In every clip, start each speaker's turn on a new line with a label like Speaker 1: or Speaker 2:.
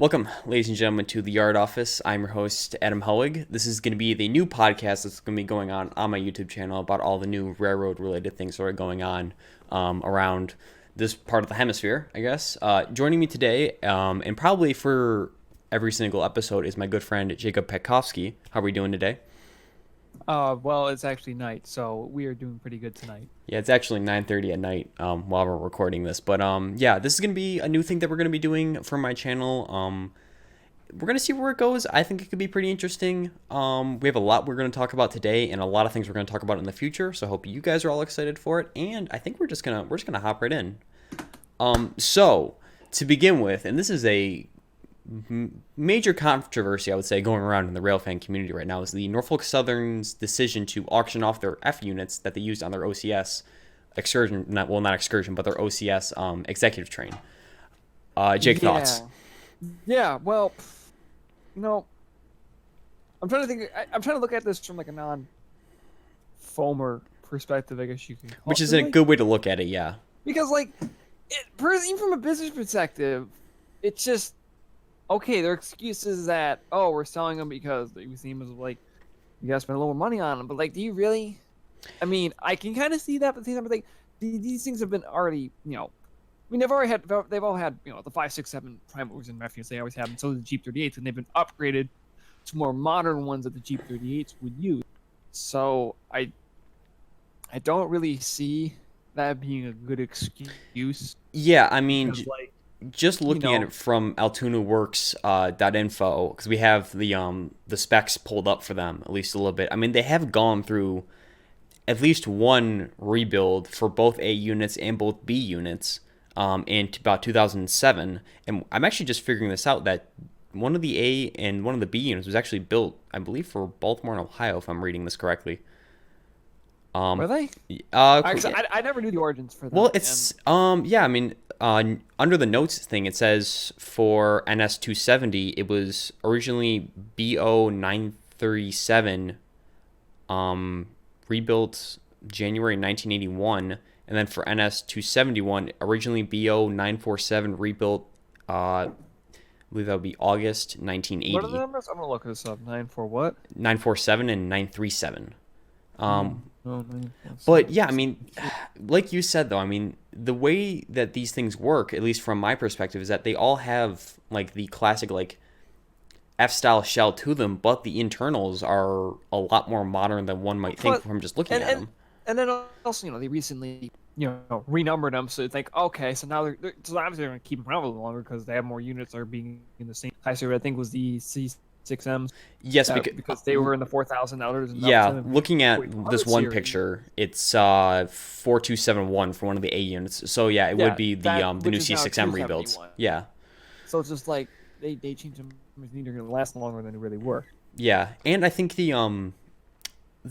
Speaker 1: Welcome, ladies and gentlemen, to the Yard Office. I'm your host, Adam Helwig. This is going to be the new podcast that's going to be going on my YouTube channel about all the new railroad-related things that are going on around this part of the hemisphere, I guess. Joining me today, and probably for every single episode, is my good friend, Jacob Petkovsky. How are we doing today?
Speaker 2: Well, it's actually night, so we are doing pretty good tonight.
Speaker 1: Yeah, it's actually 9:30 at night while we're recording this. But yeah, this is going to be a new thing that we're going to be doing for my channel. We're going to see where it goes. I think it could be pretty interesting. We have a lot we're going to talk about today and a lot of things we're going to talk about in the future. So I hope you guys are all excited for it. And I think we're just going to hop right in. So to begin with, and this is a major controversy, I would say, going around in the railfan community right now, is the Norfolk Southern's decision to auction off their F units that they used on their OCS excursion, not excursion, but their OCS executive train. Jake, thoughts?
Speaker 2: Yeah, well, I'm trying to think. I'm trying to look at this from like a non-foamer perspective, I guess you can call
Speaker 1: Which
Speaker 2: it.
Speaker 1: is a good way to look at it, yeah.
Speaker 2: Because, even from a business perspective, it's just, okay, their excuse is that, oh, we're selling them because we see them as, like, you gotta spend a little more money on them. But, like, do you really? I mean, I can kind of see that, but at the same time, like, these things have been already, I mean, they've all had, the 5, 6, 7 prime movers and refuse. They always have, and so do the Jeep 38s, and they've been upgraded to more modern ones that the Jeep 38s would use. So I don't really see that being a good excuse.
Speaker 1: Yeah, I mean,
Speaker 2: Because,
Speaker 1: just looking at it from AltoonaWorks.info, because we have the specs pulled up for them at least a little bit. I mean, they have gone through at least one rebuild for both A units and both B units in about 2007. And I'm actually just figuring this out, that one of the A and one of the B units was actually built, I believe, for Baltimore and Ohio, if I'm reading this correctly.
Speaker 2: were they?
Speaker 1: Actually,
Speaker 2: I never knew the origins for that.
Speaker 1: well, it's yeah. I mean, under the notes thing, it says for NS 270, it was originally BO 937, rebuilt January 1981, and then for NS 271, originally BO 947, rebuilt. I believe that would be August 1980.
Speaker 2: What are the numbers? I'm gonna look this up. 9 for what?
Speaker 1: 947 and 937.
Speaker 2: Oh,
Speaker 1: But yeah, I mean, like you said, though, I mean, the way that these things work, at least from my perspective, is that they all have like the classic like F-style shell to them, but the internals are a lot more modern than one might think from just looking at them.
Speaker 2: And then also, they recently, renumbered them, so it's like, okay, so now so obviously they're gonna keep them around a little longer because they have more units that are being in the same size. I think was the C6Ms.
Speaker 1: Yes,
Speaker 2: because they were in the 4,000 outers.
Speaker 1: Yeah, looking at this one picture, it's 4271 for one of the A units. So yeah, it would be the new C6M rebuilds. Yeah.
Speaker 2: So it's just like they changed them. They're gonna last longer than they really were.
Speaker 1: Yeah, and I think the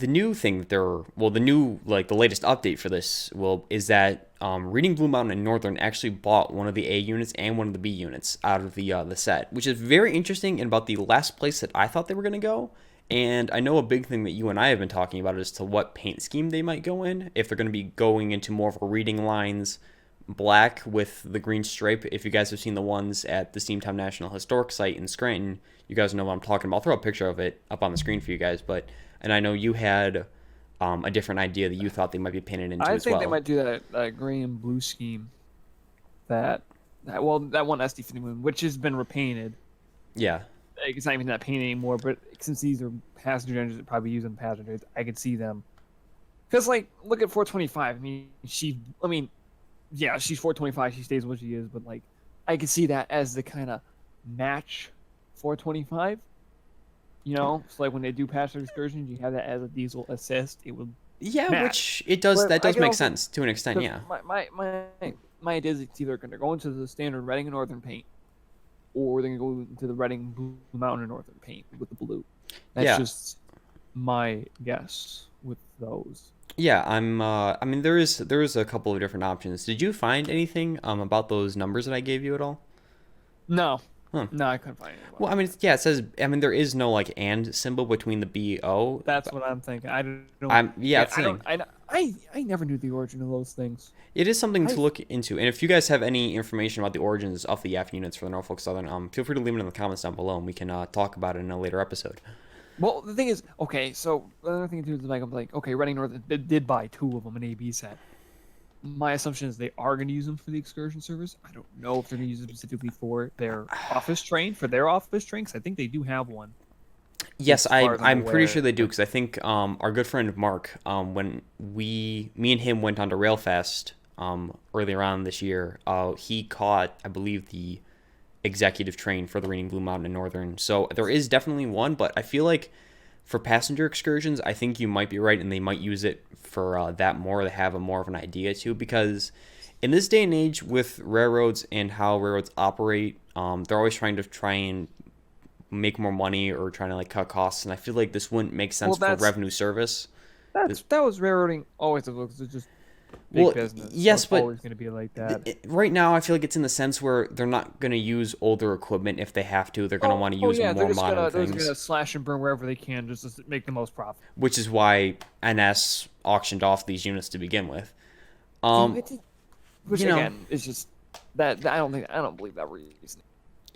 Speaker 1: new thing that the new, like, the latest update for this is that Reading Blue Mountain and Northern actually bought one of the A units and one of the B units out of the set, which is very interesting and about the last place that I thought they were going to go. And I know a big thing that you and I have been talking about is to what paint scheme they might go in, if they're going to be going into more of a reading lines black with the green stripe. If you guys have seen the ones at the Steamtown National Historic Site in Scranton, you guys know what I'm talking about. I'll throw a picture of it up on the screen for you guys, and I know you had a different idea that you thought they might be painted into as well.
Speaker 2: I think they might do that gray and blue scheme. That one SD51, which has been repainted.
Speaker 1: Yeah.
Speaker 2: It's not even that paint anymore, but since these are passenger engines that probably use them passengers, I could see them. Because, like, look at 425. She's 425. She stays what she is, but, like, I could see that as the kind of match 425. So like when they do passenger excursions, you have that as a diesel assist. It will match.
Speaker 1: Which it does. But that does make sense to an extent. Yeah.
Speaker 2: My idea is it's either going to go into the standard Reading and Northern paint, or they're going to go into the Reading Blue Mountain and Northern paint with the blue. That's just my guess with those.
Speaker 1: Yeah, I mean, there is a couple of different options. Did you find anything about those numbers that I gave you at all?
Speaker 2: No.
Speaker 1: Huh.
Speaker 2: No, I couldn't find it.
Speaker 1: Well, I mean, it says. I mean, there is no like and symbol between the BO.
Speaker 2: That's what I'm thinking. I don't.
Speaker 1: I
Speaker 2: I never knew the origin of those things.
Speaker 1: It is something to
Speaker 2: I
Speaker 1: look into. And if you guys have any information about the origins of the F units for the Norfolk Southern, feel free to leave it in the comments down below, and we can talk about it in a later episode.
Speaker 2: Well, the thing is, okay, so another thing too is like I'm like, okay, Reading North did buy two of them, an AB set. My assumption is they are going to use them for the excursion service. I don't know if they're going to use them specifically for their office train, because I think they do have one.
Speaker 1: Yes,
Speaker 2: As far as I'm
Speaker 1: I'm pretty sure
Speaker 2: aware.
Speaker 1: they do because I think our good friend Mark, when me and him went on to Railfest earlier on this year, he caught, I believe, the executive train for the Reading Blue Mountain and Northern. So there is definitely one, but I feel like for passenger excursions, I think you might be right, and they might use it for that more. They have a more of an idea too, because in this day and age with railroads and how railroads operate, they're always try and make more money or trying to like cut costs, and I feel like this wouldn't make
Speaker 2: Well,
Speaker 1: sense for revenue service.
Speaker 2: that was railroading always looks it's just big
Speaker 1: Well,
Speaker 2: business. So
Speaker 1: yes,
Speaker 2: it's
Speaker 1: but
Speaker 2: always going to be like that.
Speaker 1: right now I feel like it's in the sense where they're not going to use older equipment if they have to. They're going to want to use
Speaker 2: Yeah,
Speaker 1: more modern
Speaker 2: they're just gonna
Speaker 1: things,
Speaker 2: slash and burn wherever they can just to make the most profit.
Speaker 1: which is why NS auctioned off these units to begin with.
Speaker 2: Yeah,
Speaker 1: Um,
Speaker 2: which
Speaker 1: you know,
Speaker 2: again is just I don't believe that reason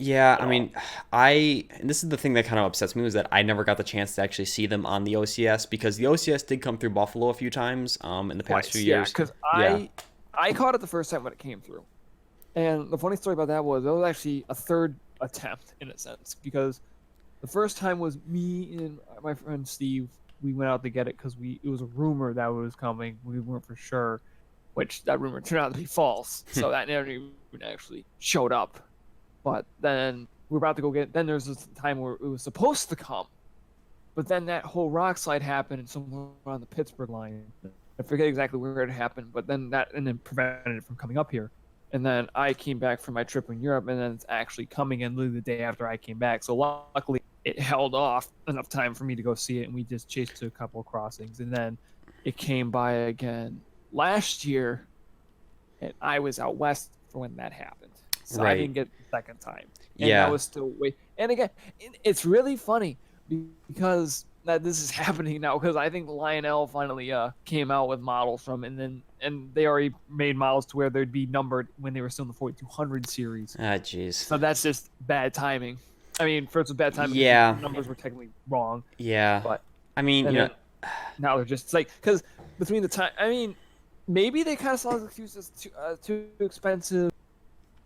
Speaker 1: yeah,
Speaker 2: at
Speaker 1: I
Speaker 2: all.
Speaker 1: mean, and this is the thing that kind of upsets me was that I never got the chance to actually see them on the OCS because the OCS did come through Buffalo a few times in the past few
Speaker 2: Twice, yeah,
Speaker 1: years.
Speaker 2: because
Speaker 1: Yeah,
Speaker 2: I caught it the first time when it came through, and the funny story about that was it was actually a third attempt in a sense because the first time was me and my friend Steve. We went out to get it because it was a rumor that it was coming. We weren't for sure, which that rumor turned out to be false. So that never even actually showed up. But then we were about to go get it. Then there's this time where it was supposed to come. But then that whole rock slide happened and somewhere on the Pittsburgh line. I forget exactly where it happened, but then then prevented it from coming up here. And then I came back from my trip in Europe, and then it's actually coming in literally the day after I came back. So luckily, it held off enough time for me to go see it, and we just chased to a couple of crossings. And then it came by again last year, and I was out west for when that happened. So I
Speaker 1: right.
Speaker 2: didn't get it the second time. And that
Speaker 1: Yeah,
Speaker 2: was still way. And again, it's really funny because that this is happening now because I think Lionel finally came out with models from and they already made models to where they'd be numbered when they were still in the 4200 series.
Speaker 1: ah, jeez.
Speaker 2: So that's just bad timing. I mean, first it was bad timing because
Speaker 1: Yeah,
Speaker 2: the numbers were technically wrong,
Speaker 1: yeah.
Speaker 2: but
Speaker 1: I mean,
Speaker 2: and
Speaker 1: you know,
Speaker 2: then now they're just it's like because between the time I mean maybe they kind of saw the excuses too expensive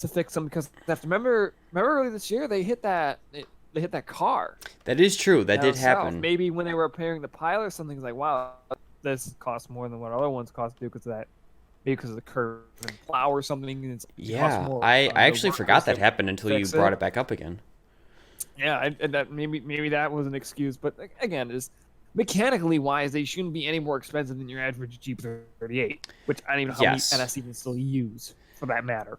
Speaker 2: to fix them because after remember earlier this year they hit that car
Speaker 1: that is true. That
Speaker 2: down
Speaker 1: did
Speaker 2: south.
Speaker 1: happen.
Speaker 2: Maybe when they were repairing the pilot or something, it's like, wow, this costs more than what other ones cost to do because of that. Maybe because of the curve and plow or something. And it costs
Speaker 1: Yeah,
Speaker 2: more.
Speaker 1: I
Speaker 2: The
Speaker 1: actually forgot
Speaker 2: workers
Speaker 1: that
Speaker 2: to
Speaker 1: happened until you
Speaker 2: fix
Speaker 1: brought
Speaker 2: it.
Speaker 1: it back up again.
Speaker 2: Yeah, and that maybe that was an excuse, but again, is mechanically wise, they shouldn't be any more expensive than your average Jeep 38, which I don't even know how many
Speaker 1: Yes.
Speaker 2: NS even still use for that matter.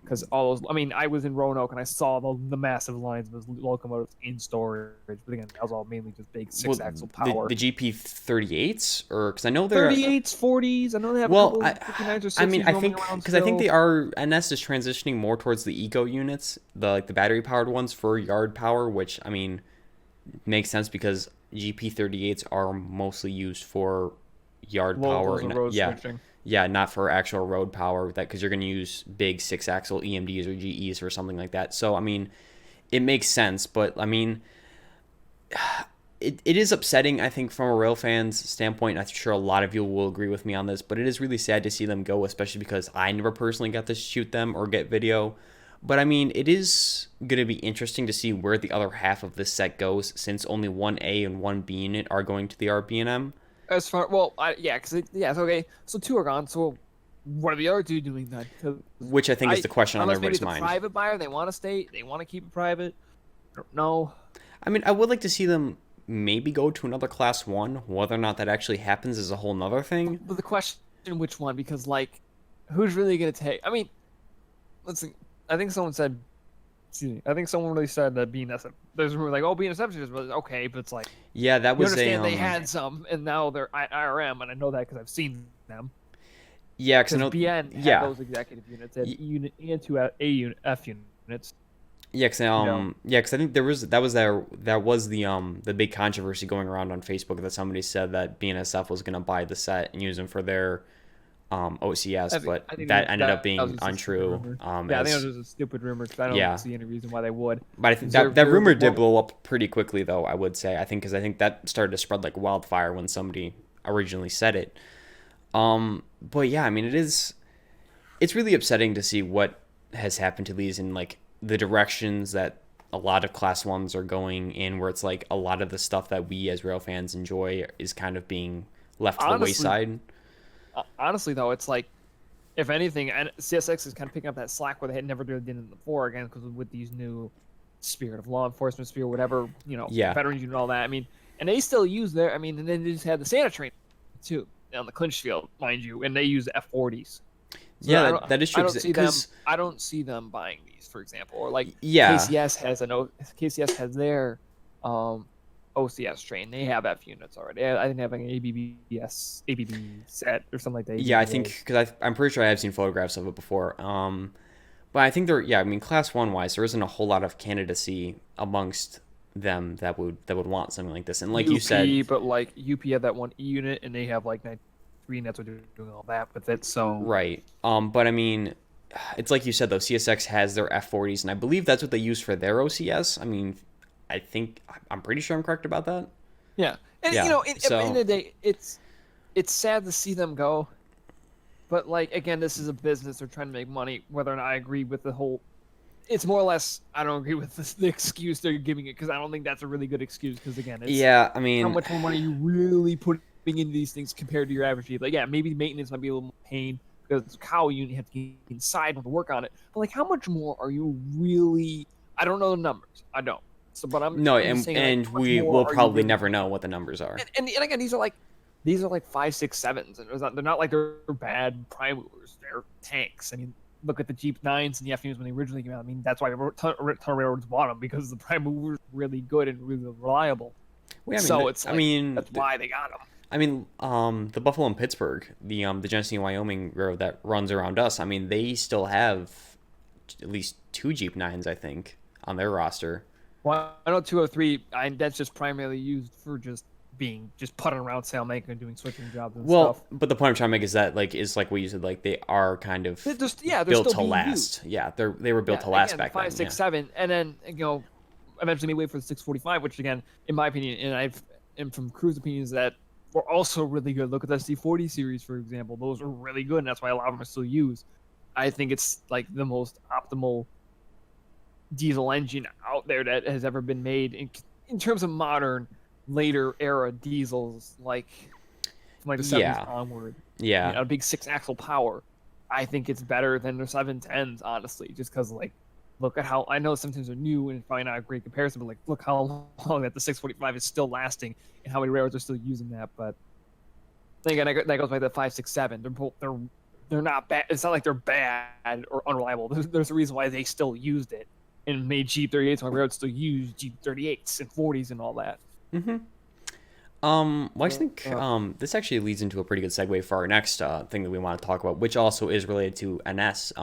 Speaker 2: Because all those, I mean, I was in Roanoke and I saw the massive lines of those locomotives in storage, but again, that was all mainly just big
Speaker 1: Well,
Speaker 2: six-axle power.
Speaker 1: the GP 38s, or because I know they're
Speaker 2: 38s, 40s. I know they have a
Speaker 1: well,
Speaker 2: couple 59s or 60s
Speaker 1: I mean, I
Speaker 2: roaming
Speaker 1: think
Speaker 2: around
Speaker 1: because I think
Speaker 2: still.
Speaker 1: they are NS is transitioning more towards the eco units, the like the battery powered ones for yard power, which I mean makes sense because GP 38s are mostly used for yard power.
Speaker 2: Locals or road
Speaker 1: Yeah,
Speaker 2: switching.
Speaker 1: yeah, not for actual road power. That because you're going to use big six axle EMDs or GEs or something like that. So I mean, it makes sense, but I mean, it is upsetting, I think, from a rail fan's standpoint. I'm sure a lot of you will agree with me on this, but it is really sad to see them go, especially because I never personally got to shoot them or get video. But I mean, it is going to be interesting to see where the other half of this set goes, since only one A and one B unit are going to the RB&M,
Speaker 2: As far yeah, so, okay, so two are gone. So what are the other two doing then? 'Cause
Speaker 1: which I think is the question on
Speaker 2: unless maybe
Speaker 1: everybody's
Speaker 2: it's a
Speaker 1: mind.
Speaker 2: private buyer, they want to stay, they want to keep it private. I don't know.
Speaker 1: I mean, I would like to see them maybe go to another class one. Whether or not that actually happens is a whole nother thing.
Speaker 2: But the question, which one? Because like, who's really gonna take? I mean, let's see. I think someone said. Excuse me. I think someone really said that BNSF. There's a rumor like, oh, BNSF is okay, but it's like
Speaker 1: Yeah, that
Speaker 2: you
Speaker 1: was a
Speaker 2: understand they had some, and now they're IRM, and I know that because I've seen them.
Speaker 1: yeah, because I
Speaker 2: Because
Speaker 1: know
Speaker 2: BN had
Speaker 1: yeah,
Speaker 2: those executive units, they had E unit and two A unit F units.
Speaker 1: Yeah, cause
Speaker 2: You know,
Speaker 1: yeah, 'cause I think that was the big controversy going around on Facebook that somebody said that BNSF was gonna buy the set and use them for their OCS, but
Speaker 2: I think
Speaker 1: that ended up
Speaker 2: that was
Speaker 1: being
Speaker 2: just a stupid
Speaker 1: untrue.
Speaker 2: rumor. Yeah, I think it
Speaker 1: As
Speaker 2: was just a stupid rumor because I don't
Speaker 1: yeah,
Speaker 2: see any reason why they would.
Speaker 1: but I think
Speaker 2: 'Cause
Speaker 1: that
Speaker 2: they're
Speaker 1: rumor did
Speaker 2: more.
Speaker 1: blow up pretty quickly, though. I would say I think that started to spread like wildfire when somebody originally said it. But yeah, I mean, it's really upsetting to see what has happened to these and like the directions that a lot of class ones are going in, where it's like a lot of the stuff that we as rail fans enjoy is kind of being left to the
Speaker 2: Honestly,
Speaker 1: wayside.
Speaker 2: honestly though, it's like if anything, and CSX is kind of picking up that slack where they had never really did it before again because with these new spirit of law enforcement, spirit whatever,
Speaker 1: Yeah,
Speaker 2: veterans unit and all that. I mean, and they still use their. I mean, and then they just had the Santa train too on the clinch field, mind you, and they use F40s. So
Speaker 1: yeah, that is
Speaker 2: I
Speaker 1: true.
Speaker 2: don't see them.
Speaker 1: Because
Speaker 2: I don't see them buying these, for example, or like
Speaker 1: yeah,
Speaker 2: KCS has their OCS train. They have F units already. I didn't have like an ABB set or something like that.
Speaker 1: yeah, I
Speaker 2: ABBA.
Speaker 1: think because I'm pretty sure I have seen photographs of it before. But I think yeah, I mean, class one wise, there isn't a whole lot of candidacy amongst them that would want something like this. And like you said,
Speaker 2: UP, but like UP have that one E unit, and they have like 93, and that's what they're doing all that. But that's so
Speaker 1: right. But I mean, it's like you said though. CSX has their F40s, and I believe that's what they use for their OCS. I mean, I'm pretty sure I'm correct about that.
Speaker 2: yeah. And
Speaker 1: Yeah.
Speaker 2: at the end of the day, it's sad to see them go. But like again, this is a business. They're trying to make money. Whether or not I agree with the whole, it's more or less I don't agree with the excuse they're giving it because I don't think that's a really good excuse. Because again, it's
Speaker 1: Yeah, I
Speaker 2: how
Speaker 1: mean,
Speaker 2: much more money you really putting into these things compared to your average vehicle. Like, yeah, maybe maintenance might be a little more pain because it's a cow unit, you have to get inside and to work on it. But like, how much more are you really? I don't know the numbers. I don't. So, but
Speaker 1: no,
Speaker 2: I'm just saying, like,
Speaker 1: and
Speaker 2: how much
Speaker 1: we will
Speaker 2: more are you
Speaker 1: probably
Speaker 2: really
Speaker 1: never
Speaker 2: putting
Speaker 1: know
Speaker 2: in?
Speaker 1: what the numbers are.
Speaker 2: And again, these are like 5, 6, 7s, and they're not like they're bad prime movers. They're tanks. I mean, look at the Jeep 9s and the F-Units when they originally came out. I mean, that's why a ton of railroads bought them because the prime movers were really good and really reliable.
Speaker 1: Well, I mean,
Speaker 2: So it's
Speaker 1: I
Speaker 2: like
Speaker 1: mean,
Speaker 2: that's why they got them.
Speaker 1: I mean, the Buffalo and Pittsburgh, the Genesee and Wyoming road that runs around us. I mean, they still have at least 2 Jeep 9s, I think, on their roster.
Speaker 2: Well, I know 203. That's just primarily used for just putting around sailmaking and doing switching jobs and
Speaker 1: Well,
Speaker 2: stuff.
Speaker 1: but the point I'm trying to make is that is like what you said, like they are kind of
Speaker 2: They're
Speaker 1: built
Speaker 2: still
Speaker 1: to
Speaker 2: being
Speaker 1: last.
Speaker 2: used.
Speaker 1: Yeah, they were built
Speaker 2: Yeah,
Speaker 1: to last
Speaker 2: again,
Speaker 1: back
Speaker 2: 5,
Speaker 1: then.
Speaker 2: 6,
Speaker 1: Yeah.
Speaker 2: 7, and then eventually wait for the 645, which again, in my opinion, and from Crew's opinions that were also really good. Look at the C40 series, for example; those are really good, and that's why a lot of them are still used. I think it's like the most optimal diesel engine out there that has ever been made in terms of modern, later era diesels, like from like the 70s
Speaker 1: Yeah.
Speaker 2: onward.
Speaker 1: Yeah.
Speaker 2: A big 6-axle power. I think it's better than the 710s, honestly, just because like look at how I know sometimes they're new and it's probably not a great comparison, but like look how long that the 645 is still lasting and how many railroads are still using that. But then again, that goes by the 567. They're not bad. It's not like they're bad or unreliable. There's a reason why they still used it and made Jeep 38s on railroads still use Jeep 38s and 40s and all that.
Speaker 1: Mm-hmm. Well, I think this actually leads into a pretty good segue for our next thing that we want to talk about, which also is related to NS.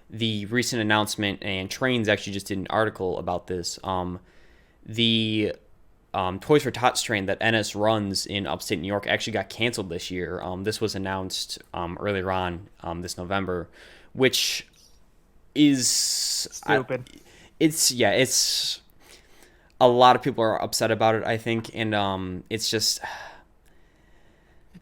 Speaker 1: The recent announcement, and Trains actually just did an article about this. The Toys for Tots train that NS runs in upstate New York actually got canceled this year. This was announced earlier on this November, which is
Speaker 2: Stupid.
Speaker 1: it's a lot of people are upset about it, I think, and it's just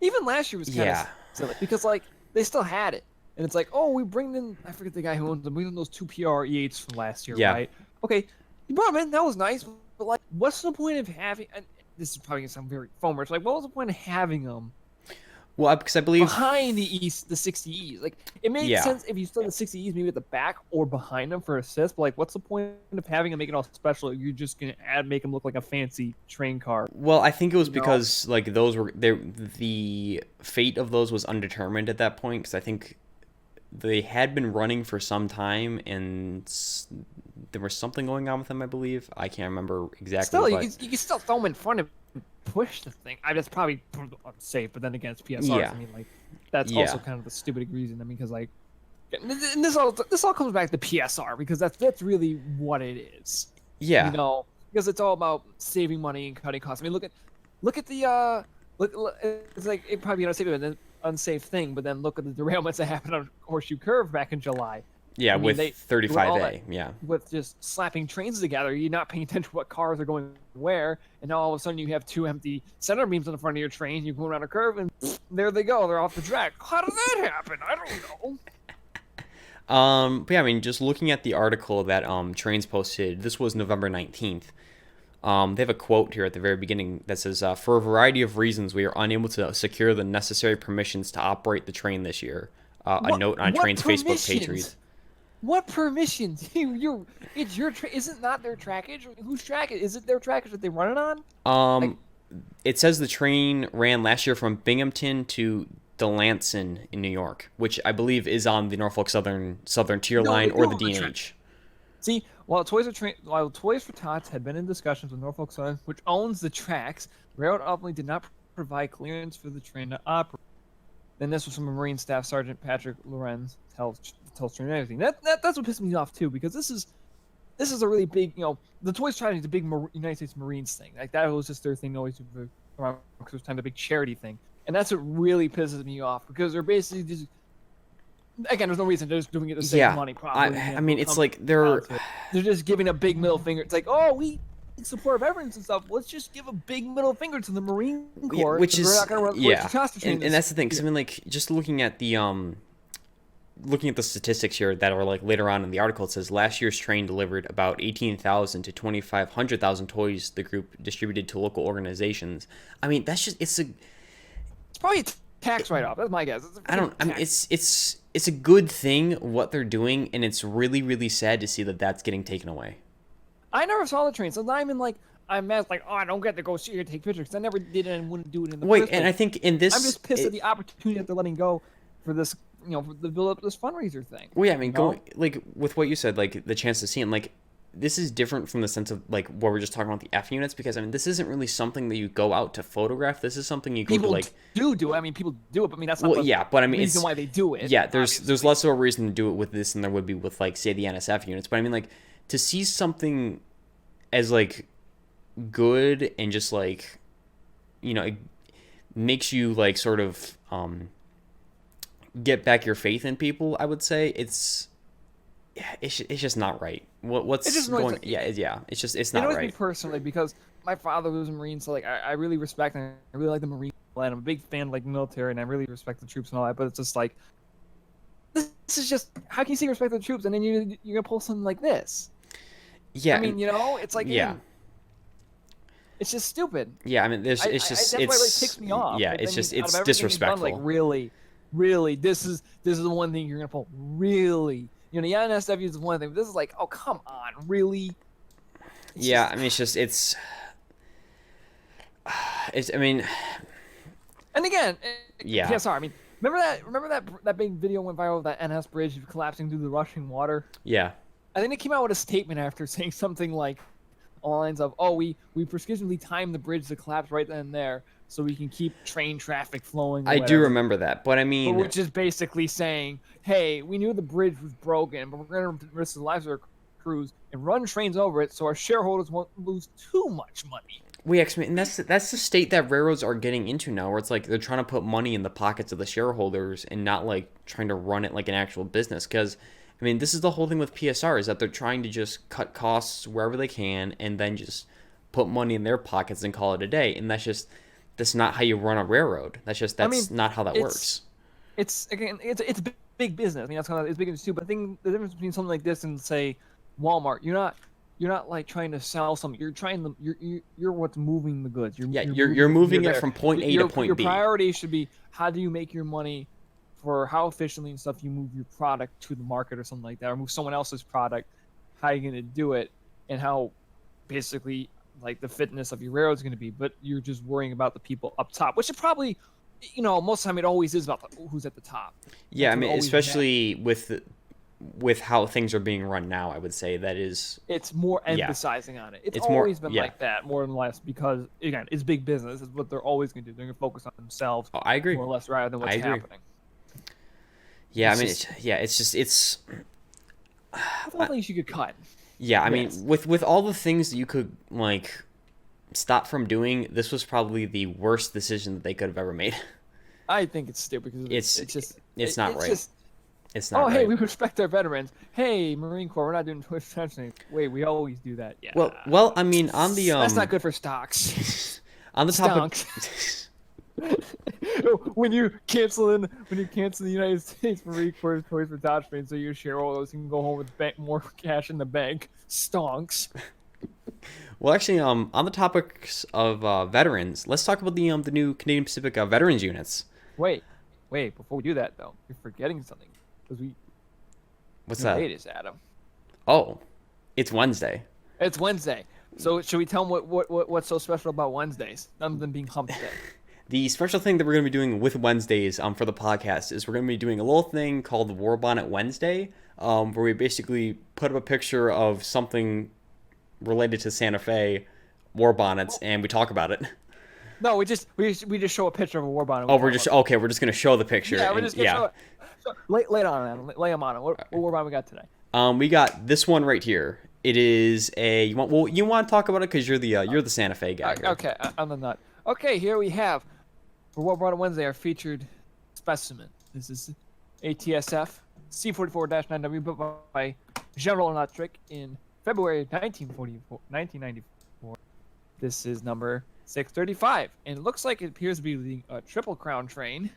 Speaker 2: Even last year was kind
Speaker 1: yeah.
Speaker 2: of silly because like they still had it, and it's like, oh, we bring in I forget the guy who owns them. We bring in those 2 PR E8s from last year,
Speaker 1: Yeah.
Speaker 2: right? Okay, you brought them in. That was nice, but like, what's the point of having? And this is probably gonna sound very foamer. It's like, what was the point of having them
Speaker 1: Well, because I believe
Speaker 2: behind the 60Es? Like, it made
Speaker 1: Yeah.
Speaker 2: sense if you still had the 60Es maybe at the back or behind them for assist. But like, what's the point of having them make it all special? You're just gonna make them look like a fancy train car.
Speaker 1: Well, I think it was
Speaker 2: You know?
Speaker 1: because like those were there. The fate of those was undetermined at that point because I think they had been running for some time and there was something going on with them. I believe I can't remember exactly.
Speaker 2: Still,
Speaker 1: but
Speaker 2: you can still throw them in front and push the thing. That's probably unsafe, but then again, it's PSRs.
Speaker 1: Yeah.
Speaker 2: I mean, like, that's
Speaker 1: Yeah.
Speaker 2: also kind of the stupid reason. I mean, because, like, And this all comes back to PSR because that's really what it is. You
Speaker 1: Yeah.
Speaker 2: know, because it's all about saving money and cutting costs. I mean, look at the look, it's like it probably an unsafe thing, but then look at the derailments that happened on Horseshoe Curve back in July.
Speaker 1: Yeah,
Speaker 2: I mean,
Speaker 1: with
Speaker 2: they with all that
Speaker 1: 35A. Yeah.
Speaker 2: with just slapping trains together, you're not paying attention to what cars are going where, and now all of a sudden you have two empty center beams in the front of your train. You go around a curve, and there they go. They're off the track. How did that happen? I don't know.
Speaker 1: But yeah, I mean, just looking at the article that Trains posted, this was November 19th. They have a quote here at the very beginning that says, "For a variety of reasons, we are unable to secure the necessary permissions to operate the train this year." A note on
Speaker 2: What
Speaker 1: Train's Facebook page
Speaker 2: permissions?
Speaker 1: reads,
Speaker 2: What permissions? It's your is it not their trackage? Whose trackage? Is it their trackage that they run it on? Like,
Speaker 1: um, it says the train ran last year from Binghamton to Delancey in New York, which I believe is on the Norfolk Southern Tier
Speaker 2: no,
Speaker 1: line
Speaker 2: they
Speaker 1: or
Speaker 2: do
Speaker 1: the
Speaker 2: on the track.
Speaker 1: D&H.
Speaker 2: See, while Toys for Tots had been in discussions with Norfolk Southern, which owns the tracks, railroad ultimately did not provide clearance for the train to operate. Then this was from Marine Staff Sergeant Patrick Lorenz tells train everything. That's what pissed me off too, because this is a really big, the Toys Tribe is a big United States Marines thing. Like that was just their thing always around because it was kind of a big charity thing, and that's what really pisses me off because they're basically just again, there's no reason they're just doing it to save
Speaker 1: Yeah,
Speaker 2: money. Probably,
Speaker 1: I mean, it's like they're
Speaker 2: they're just giving a big middle finger. It's like, oh, we support veterans and stuff. Let's just give a big middle finger to the Marine Corps,
Speaker 1: which is
Speaker 2: we're not gonna run
Speaker 1: and that's the thing. Because I mean, like, just looking at the statistics here that are like later on in the article, it says last year's train delivered about 18,000 to 2,500,000 toys the group distributed to local organizations. I mean, that's just
Speaker 2: It's probably a tax write-off. That's my guess.
Speaker 1: I mean, it's a good thing what they're doing, and it's really, really sad to see that that's getting taken away.
Speaker 2: I never saw the train, so I'm in like I'm mad, like, oh, I don't get to go see it, take pictures. I never did it and wouldn't do it in the
Speaker 1: Wait,
Speaker 2: first
Speaker 1: and
Speaker 2: place.
Speaker 1: I think in this,
Speaker 2: I'm just pissed at the opportunity that they're letting go for this, for the build up this fundraiser thing.
Speaker 1: well, yeah, I mean, going like with what you said, like the chance to see it, like this is different from the sense of like what we're just talking about the F units, because I mean, this isn't really something that you go out to photograph. This is something you go
Speaker 2: People
Speaker 1: to like.
Speaker 2: do it. I mean, people do it, but I mean that's not
Speaker 1: Well, yeah, but I mean,
Speaker 2: the reason why they do it.
Speaker 1: Yeah, there's
Speaker 2: obviously.
Speaker 1: less of a reason to do it with this than there would be with like say the NSF units. But I mean, like to see something as like good and just like it makes you like sort of get back your faith in people. I would say it's just not right. What's
Speaker 2: It just
Speaker 1: going?
Speaker 2: annoys
Speaker 1: Yeah. It's
Speaker 2: It
Speaker 1: not
Speaker 2: annoys me
Speaker 1: right.
Speaker 2: personally because my father was a Marine, so like I really respect and I really like the Marine and I'm a big fan of like the military and I really respect the troops and all that. But it's just like this is just how can you say respect the troops and then you're gonna pull something like this?
Speaker 1: Yeah,
Speaker 2: I mean, it's like
Speaker 1: yeah.
Speaker 2: it's just stupid.
Speaker 1: Yeah, I mean, there's it's just
Speaker 2: that's why it like
Speaker 1: it's
Speaker 2: ticks me off.
Speaker 1: yeah,
Speaker 2: But
Speaker 1: it's
Speaker 2: then
Speaker 1: just
Speaker 2: out of
Speaker 1: it's
Speaker 2: everything he's done,
Speaker 1: disrespectful.
Speaker 2: like really, this is the one thing you're gonna pull. Really, the NSW is one thing. But this is like, oh come on, really?
Speaker 1: Yeah, I mean, it's I mean,
Speaker 2: And again,
Speaker 1: yeah,
Speaker 2: PSR. I mean, remember that big video went viral of that NS bridge collapsing through the rushing water.
Speaker 1: yeah.
Speaker 2: I think they came out with a statement after saying something like, on lines of, "Oh, we prescriptively timed the bridge to collapse right then and there, so we can keep train traffic flowing."
Speaker 1: I do remember that, but I
Speaker 2: But
Speaker 1: mean,
Speaker 2: which is basically saying, "Hey, we knew the bridge was broken, but we're going to risk the lives of our crews and run trains over it, so our shareholders won't lose too much money."
Speaker 1: and that's the state that railroads are getting into now, where it's like they're trying to put money in the pockets of the shareholders and not like trying to run it like an actual business. Because I mean, this is the whole thing with PSR is that they're trying to just cut costs wherever they can and then just put money in their pockets and call it a day. And that's not how you run a railroad. That's not how that works.
Speaker 2: It's again, it's big business. I mean, that's kind of it's big business too. But I think the difference between something like this and say Walmart, you're not like trying to sell something. You're what's moving the goods.
Speaker 1: You're moving it from point A to point B.
Speaker 2: Your priority should be how do you make your money for how efficiently and stuff you move your product to the market or something like that, or move someone else's product. How you're gonna do it, and how basically like the fitness of your railroad is gonna be. But you're just worrying about the people up top, which is probably, most of the time it always is about who's at the top.
Speaker 1: Yeah,
Speaker 2: That's
Speaker 1: I
Speaker 2: what
Speaker 1: mean,
Speaker 2: always
Speaker 1: especially with how things are being run now, I would say that is.
Speaker 2: It's more emphasizing on it. It's
Speaker 1: more-
Speaker 2: always been
Speaker 1: yeah.
Speaker 2: like that, more than less, because again, it's big business. It's what they're always going to do. They're going to focus on themselves,
Speaker 1: I agree.
Speaker 2: more or less, rather than what's
Speaker 1: I agree.
Speaker 2: happening.
Speaker 1: Yeah, I
Speaker 2: It's
Speaker 1: mean,
Speaker 2: just
Speaker 1: it's
Speaker 2: all things you could cut.
Speaker 1: yeah. I
Speaker 2: Yes.
Speaker 1: mean, with all the things that you could like stop from doing, this was probably the worst decision that they could have ever made.
Speaker 2: I think it's stupid because
Speaker 1: It's it's not
Speaker 2: it's
Speaker 1: right.
Speaker 2: just
Speaker 1: It's
Speaker 2: oh
Speaker 1: not
Speaker 2: hey
Speaker 1: right.
Speaker 2: we respect our veterans. Hey Marine Corps, we're not doing Twitch touchdowns. Wait, we always do that. Yeah.
Speaker 1: Well, I mean, on the
Speaker 2: That's not good for stocks.
Speaker 1: on the topic.
Speaker 2: Stonks. when you cancel the United States Marine Corps Toys for Touchscreen, so your shareholders can go home with more cash in the bank. Stonks.
Speaker 1: Well, actually, on the topics of veterans, let's talk about the new Canadian Pacific veterans units.
Speaker 2: Wait. Before we do that, though, you're forgetting something because we
Speaker 1: What's
Speaker 2: know what
Speaker 1: that?
Speaker 2: date is, Adam.
Speaker 1: Oh, it's Wednesday.
Speaker 2: It's Wednesday. So should we tell them what's so special about Wednesdays? Other than being hump day.
Speaker 1: The special thing that we're going to be doing with Wednesdays for the podcast is we're going to be doing a little thing called the War Bonnet Wednesday, where we basically put up a picture of something related to Santa Fe war bonnets and we talk about it.
Speaker 2: No, we just show a picture of a war bonnet.
Speaker 1: Oh, we're just okay. We're just going to show the picture.
Speaker 2: Yeah, we're
Speaker 1: and,
Speaker 2: just gonna show it. So, lay it on, Adam. Lay them on it. What war bonnet we got today?
Speaker 1: We got this one right here. It is a you want to talk about it because you're the Santa Fe guy. Here.
Speaker 2: Okay, I'm the nut. Okay, here we have for War Bonnet Wednesday our featured specimen. This is ATSF C44-9W built by General Electric in February 1994. This is number 635, and it looks like it appears to be a triple crown train.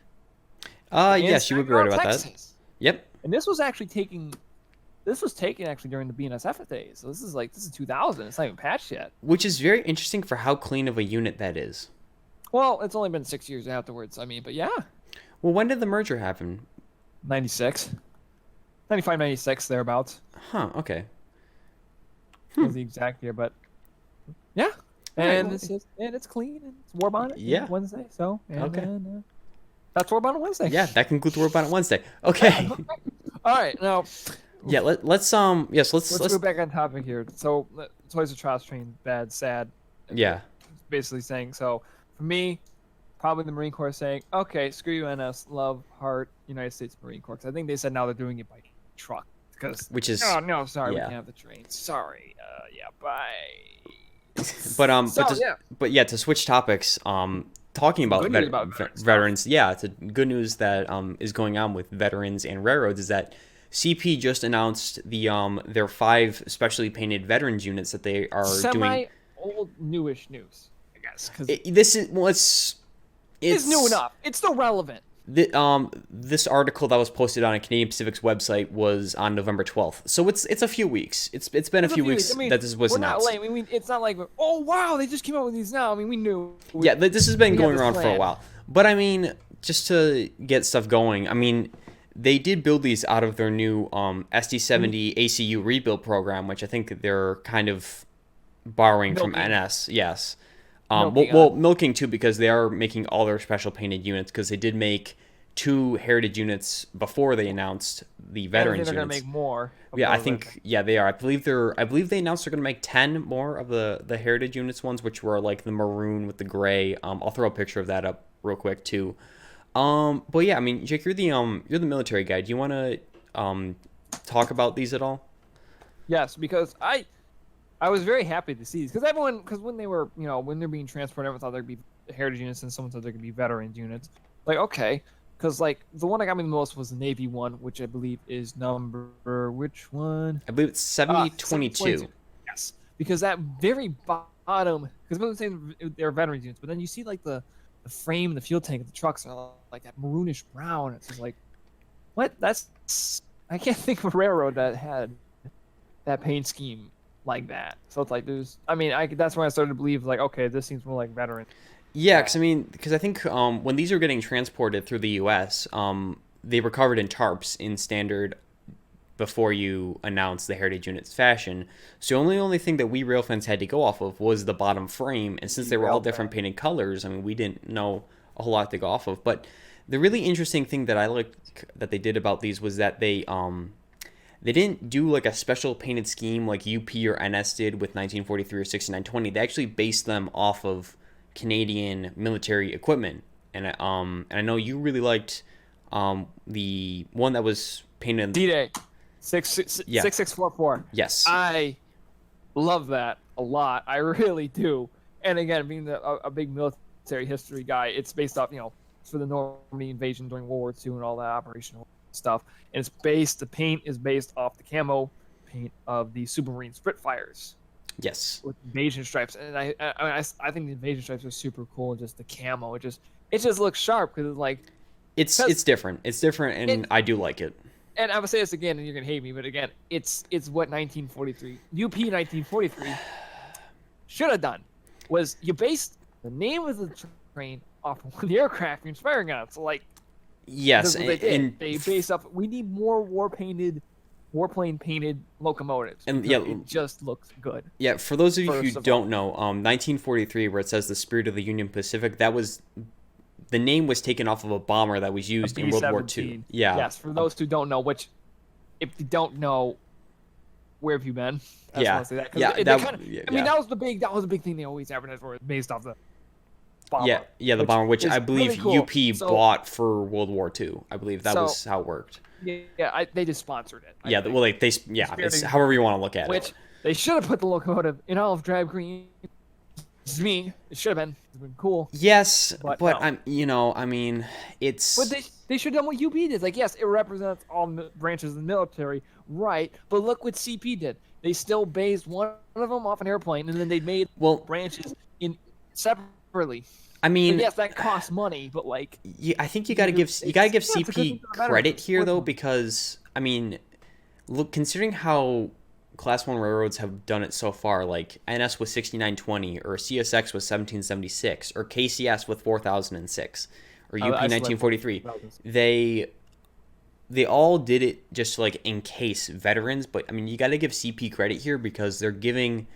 Speaker 1: Yes, you would be right about that. Yep.
Speaker 2: And this was taken actually during the BNSF days. So this is 2000. It's not even patched yet.
Speaker 1: Which is very interesting for how clean of a unit that is.
Speaker 2: Well, it's only been 6 years afterwards. I mean, but yeah.
Speaker 1: Well, when did the merger happen?
Speaker 2: 96. 95, 96, thereabouts.
Speaker 1: Huh, okay.
Speaker 2: Was the exact year, but yeah. And it's clean and it's War Bonnet.
Speaker 1: Yeah.
Speaker 2: Wednesday. So
Speaker 1: okay.
Speaker 2: That's War Bonnet Wednesday.
Speaker 1: Yeah, that concludes War Bonnet Wednesday. Okay.
Speaker 2: All right, now.
Speaker 1: Yeah, let's
Speaker 2: go back on topic here. So Toys R Us train, bad, sad.
Speaker 1: Yeah.
Speaker 2: Basically saying so. For me, probably the Marine Corps saying, okay, screw you, NS, love, heart, United States Marine Corps. 'Cause I think they said now they're doing it by truck.
Speaker 1: Which is
Speaker 2: oh no, sorry,
Speaker 1: yeah.
Speaker 2: we can't have the train. Sorry, yeah, bye.
Speaker 1: But to switch topics, talking about, veterans, yeah, it's a good news that is going on with veterans and railroads is that CP just announced their 5 specially painted veterans units that they are doing.
Speaker 2: Old newish news, I guess.
Speaker 1: It's
Speaker 2: new enough. It's still relevant.
Speaker 1: This article that was posted on a Canadian Pacific's website was on November 12th, so it's a few weeks. It's been a few weeks. I mean, that this was announced.
Speaker 2: Not late. I mean, it's not like oh wow they just came out with these now. I mean we knew.
Speaker 1: This has been going around for a while. But I mean, just to get stuff going, I mean, they did build these out of their new SD70 ACU rebuild program, which I think they're kind of borrowing from NS. Yes. Milking too, because they are making all their special painted units because they did make 2 heritage units before they announced the veterans units.
Speaker 2: They're gonna make more.
Speaker 1: Yeah, I think they are. I believe they announced they're gonna make 10 more of the heritage units ones, which were like the maroon with the gray. I'll throw a picture of that up real quick too. But yeah, I mean, Jake, you're the military guy. Do you want to talk about these at all?
Speaker 2: Yes, because I was very happy to see these because when they were when they're being transported, everyone thought there'd be heritage units and someone said there could be veterans units. Like okay, because like the one that got me the most was the Navy one, which I believe is number which one?
Speaker 1: I believe it's 7022.
Speaker 2: Yes, because that very bottom because I'm saying they're veterans units, but then you see like the frame, the fuel tank of the trucks are like that maroonish brown. It's just like what? I can't think of a railroad that had that paint scheme like that. So it's like that's when I started to believe like okay, this seems more like veteran.
Speaker 1: Yeah, because I think when these are getting transported through the U.S., they were covered in tarps in standard before you announce the heritage units fashion. So the only thing that we rail fans had to go off of was the bottom frame, and since they were all different painted colors, I mean we didn't know a whole lot to go off of. But the really interesting thing that I liked that they did about these was that they didn't do like a special painted scheme like UP or NS did with 1943 or 6920. They actually based them off of Canadian military equipment, and I know you really liked The one that was painted.
Speaker 2: D-Day,
Speaker 1: Yeah.
Speaker 2: 6644.
Speaker 1: Yes.
Speaker 2: I love that a lot. I really do. And again, being a big military history guy, it's based off, for the Normandy invasion during World War II and all that operational stuff. And the paint is based off the camo paint of the Supermarine Spitfires
Speaker 1: Yes.
Speaker 2: with invasion stripes. And I think the invasion stripes are super cool. Just the camo, it just looks sharp because it's like
Speaker 1: It's different. It's different, and I do like it.
Speaker 2: and I'm gonna say this again, and you're gonna hate me, but again, it's what 1943 UP 1943 should have done was you based the name of the train off of the aircraft you're inspiring on. So like,
Speaker 1: Yes,
Speaker 2: that's what they did.
Speaker 1: and
Speaker 2: They based off. We need more warplane painted locomotives.
Speaker 1: And,
Speaker 2: because
Speaker 1: yeah,
Speaker 2: it just looks good.
Speaker 1: yeah, for those of you
Speaker 2: First
Speaker 1: who
Speaker 2: of
Speaker 1: don't know, 1943, where it says the Spirit of the Union Pacific, that was the name was taken off of a bomber that was used in World War II.
Speaker 2: B-17.
Speaker 1: Yeah.
Speaker 2: Yes, for those who don't know, which if you don't know, where have you been? I just
Speaker 1: Yeah.
Speaker 2: wanna say that, 'cause
Speaker 1: Yeah,
Speaker 2: they
Speaker 1: that-
Speaker 2: kinda-
Speaker 1: yeah,
Speaker 2: I mean,
Speaker 1: yeah.
Speaker 2: that was the big thing they always advertised for, based off the bomber.
Speaker 1: The bomber, which
Speaker 2: is
Speaker 1: I believe
Speaker 2: really cool.
Speaker 1: UP
Speaker 2: So-
Speaker 1: bought for World War II. I believe that
Speaker 2: So-
Speaker 1: was how it worked.
Speaker 2: Yeah, they just sponsored it. I
Speaker 1: Yeah,
Speaker 2: think,
Speaker 1: well, like it's
Speaker 2: Spirit of-
Speaker 1: however you want to look at
Speaker 2: which
Speaker 1: it.
Speaker 2: they should have put the locomotive in olive drab green. This is me. It should have been. It's been cool.
Speaker 1: Yes,
Speaker 2: But
Speaker 1: but
Speaker 2: no.
Speaker 1: I mean, it's.
Speaker 2: But they should have done what UP did. Like, yes, it represents all branches of the military, right? But look what CP did. They still based one of them off an airplane, and then they made
Speaker 1: Well,
Speaker 2: branches in separately.
Speaker 1: I mean,
Speaker 2: And yes, that costs money, but like,
Speaker 1: I think you got to give
Speaker 2: it's-
Speaker 1: CP
Speaker 2: yeah, it's a good thing for the veterans,
Speaker 1: credit
Speaker 2: it's
Speaker 1: here though,
Speaker 2: worth it.
Speaker 1: because I mean, look, considering how Class 1 railroads have done it so far, like NS with 6920, or CSX with 1776, or KCS with 4006, or UP
Speaker 2: I select
Speaker 1: 1943,
Speaker 2: 4000.
Speaker 1: they all did it just to, like, encase veterans. But I mean, you got to give CP credit here because they're giving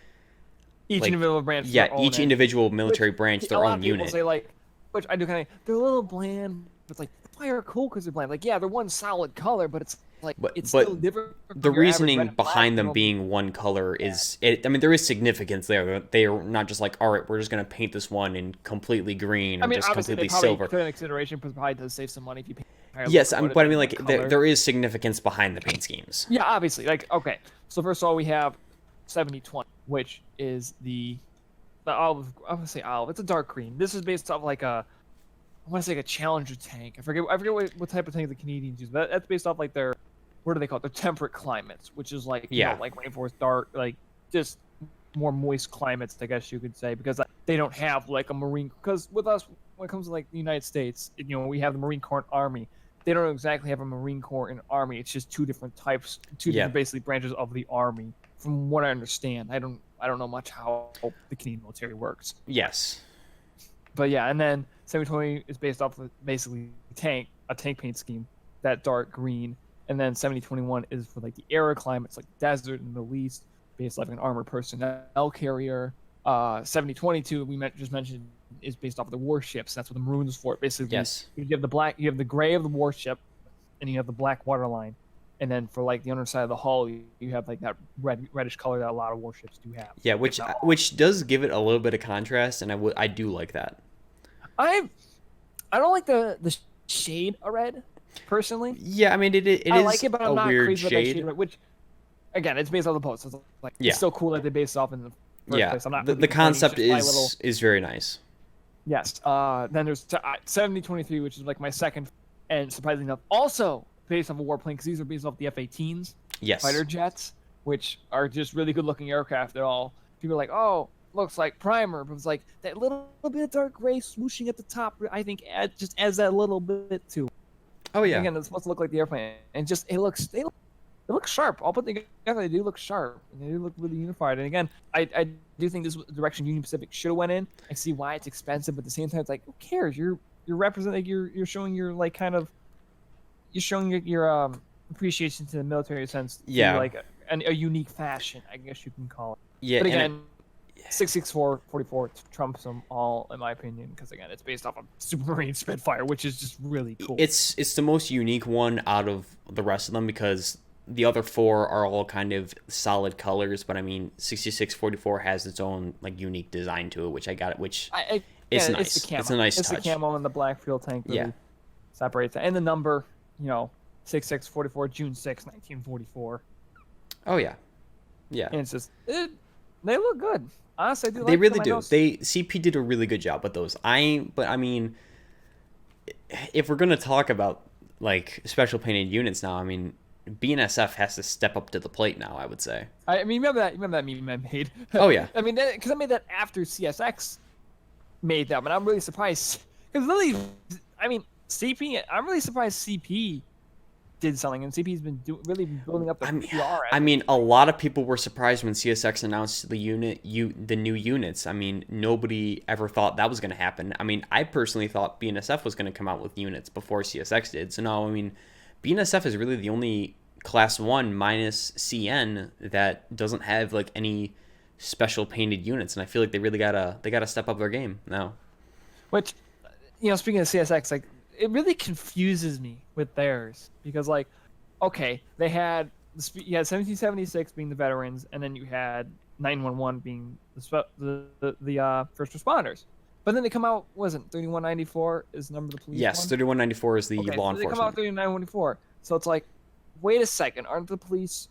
Speaker 2: each
Speaker 1: like,
Speaker 2: individual branch.
Speaker 1: yeah,
Speaker 2: their own
Speaker 1: each individual military branch
Speaker 2: a
Speaker 1: their
Speaker 2: lot
Speaker 1: own
Speaker 2: of people
Speaker 1: unit.
Speaker 2: say like, which I do kind of. They're a little bland, but it's like why are cool because they're bland. Like, yeah, they're one solid color, but it's like it's
Speaker 1: but
Speaker 2: still different. from
Speaker 1: The
Speaker 2: your average
Speaker 1: reasoning
Speaker 2: red and black,
Speaker 1: behind them
Speaker 2: you know?
Speaker 1: being one color is I mean, there is significance there. They are not just like, all right, we're just gonna paint this one in completely green or
Speaker 2: I mean,
Speaker 1: just
Speaker 2: obviously
Speaker 1: completely
Speaker 2: they probably
Speaker 1: silver.
Speaker 2: took into consideration, but probably does save some money if you pay.
Speaker 1: Yes, but I mean, like there is significance behind the paint schemes.
Speaker 2: Yeah, obviously. Like, okay, so first of all, we have 7020, which is the olive. I'm gonna say olive. It's a dark green. This is based off like I want to say like a Challenger tank. I forget what type of tank the Canadians use, but that's based off like their, what do they call it? Their temperate climates, which is like like rainforest dark, like just more moist climates, I guess you could say, because they don't have like a marine. Because with us, when it comes to like the United States, we have the Marine Corps and Army. They don't exactly have a Marine Corps and Army. It's just two different types, different basically branches of the Army, from what I understand. I don't know much how the Canadian military works.
Speaker 1: Yes.
Speaker 2: But yeah, and then 7020 is based off of basically a tank paint scheme, that dark green, and then 7021 is for like the arid climates, like desert in the Middle East, based like an armored personnel carrier. 7022 just mentioned is based off of the warships. That's what the maroon is for. Basically,
Speaker 1: Yes.
Speaker 2: you have the gray of the warship, and you have the black waterline, and then for like the underside of the hull, you have like that reddish color that a lot of warships do have.
Speaker 1: Yeah, which does give it a little bit of contrast, and I do like that.
Speaker 2: I don't like the shade of red, personally.
Speaker 1: Yeah, I mean it
Speaker 2: I
Speaker 1: is
Speaker 2: like it, but I'm
Speaker 1: a
Speaker 2: not
Speaker 1: weird
Speaker 2: crazy about that
Speaker 1: shade.
Speaker 2: shade of red, which, again, it's based off the post. So it's like
Speaker 1: Yeah.
Speaker 2: it's still cool that they based it off in the first
Speaker 1: Yeah,
Speaker 2: place. I'm not
Speaker 1: the
Speaker 2: really complaining, it's
Speaker 1: concept
Speaker 2: just my little.
Speaker 1: is very nice.
Speaker 2: Yes. Then there's 7023, which is like my second, and surprisingly enough, also based off a warplane, because these are based off the F-18s,
Speaker 1: Yes.
Speaker 2: fighter jets, which are just really good-looking aircraft. They're all, people are like, oh, looks like primer, but it's like that little bit of dark gray swooshing at the top. I think just adds that little bit to.
Speaker 1: Oh yeah.
Speaker 2: Again, it's supposed to look like the airplane, and just they look sharp. All put together, they do look sharp, and they do look really unified. And again, I do think this is the direction Union Pacific should have went in. I see why it's expensive, but at the same time, it's like, who cares? You're representing, you're showing your like kind of, you're showing your appreciation to the military sense.
Speaker 1: Yeah.
Speaker 2: Like a unique fashion, I guess you can call it.
Speaker 1: Yeah.
Speaker 2: But
Speaker 1: and
Speaker 2: again, 66444 trumps them all, in my opinion, because again, it's based off of Supermarine Spitfire, which is just really cool.
Speaker 1: it's the most unique one out of the rest of them because the other four are all kind of solid colors, but I mean 6644 has its own like unique design to it, which I got it, which is nice.
Speaker 2: It's the camo.
Speaker 1: It's a nice
Speaker 2: It's
Speaker 1: touch.
Speaker 2: the camo and the black fuel tank. Really.
Speaker 1: Yeah.
Speaker 2: separates it. And the number, 6644, June 6, 1944.
Speaker 1: Oh yeah, yeah.
Speaker 2: And it's just, they look good. Honestly, I do
Speaker 1: They
Speaker 2: like
Speaker 1: really
Speaker 2: them. I
Speaker 1: do.
Speaker 2: know.
Speaker 1: CP did a really good job with those. But I mean, if we're gonna talk about like special painted units now, I mean, BNSF has to step up to the plate now. I would say.
Speaker 2: I mean, remember that meme I made?
Speaker 1: Oh yeah.
Speaker 2: I mean, because I made that after CSX made them, and I'm really surprised. Because literally, I mean, CP. I'm really surprised CP did something, and CP's been really building up the PR.
Speaker 1: I mean, a lot of people were surprised when CSX announced the new units. I mean, nobody ever thought that was going to happen. I mean, I personally thought BNSF was going to come out with units before CSX did. So no, I mean, BNSF is really the only Class 1 minus CN that doesn't have like any special painted units, and I feel like they really gotta step up their game now.
Speaker 2: Which, speaking of CSX, like it really confuses me with theirs because like, okay, they had you had 1776 being the veterans, and then you had 911 being the first responders. But then they come out, wasn't 3194 is the number of the police?
Speaker 1: Yes,
Speaker 2: one?
Speaker 1: 3194 is the law
Speaker 2: so
Speaker 1: enforcement.
Speaker 2: They come out 3994. So it's like, wait a second, aren't the police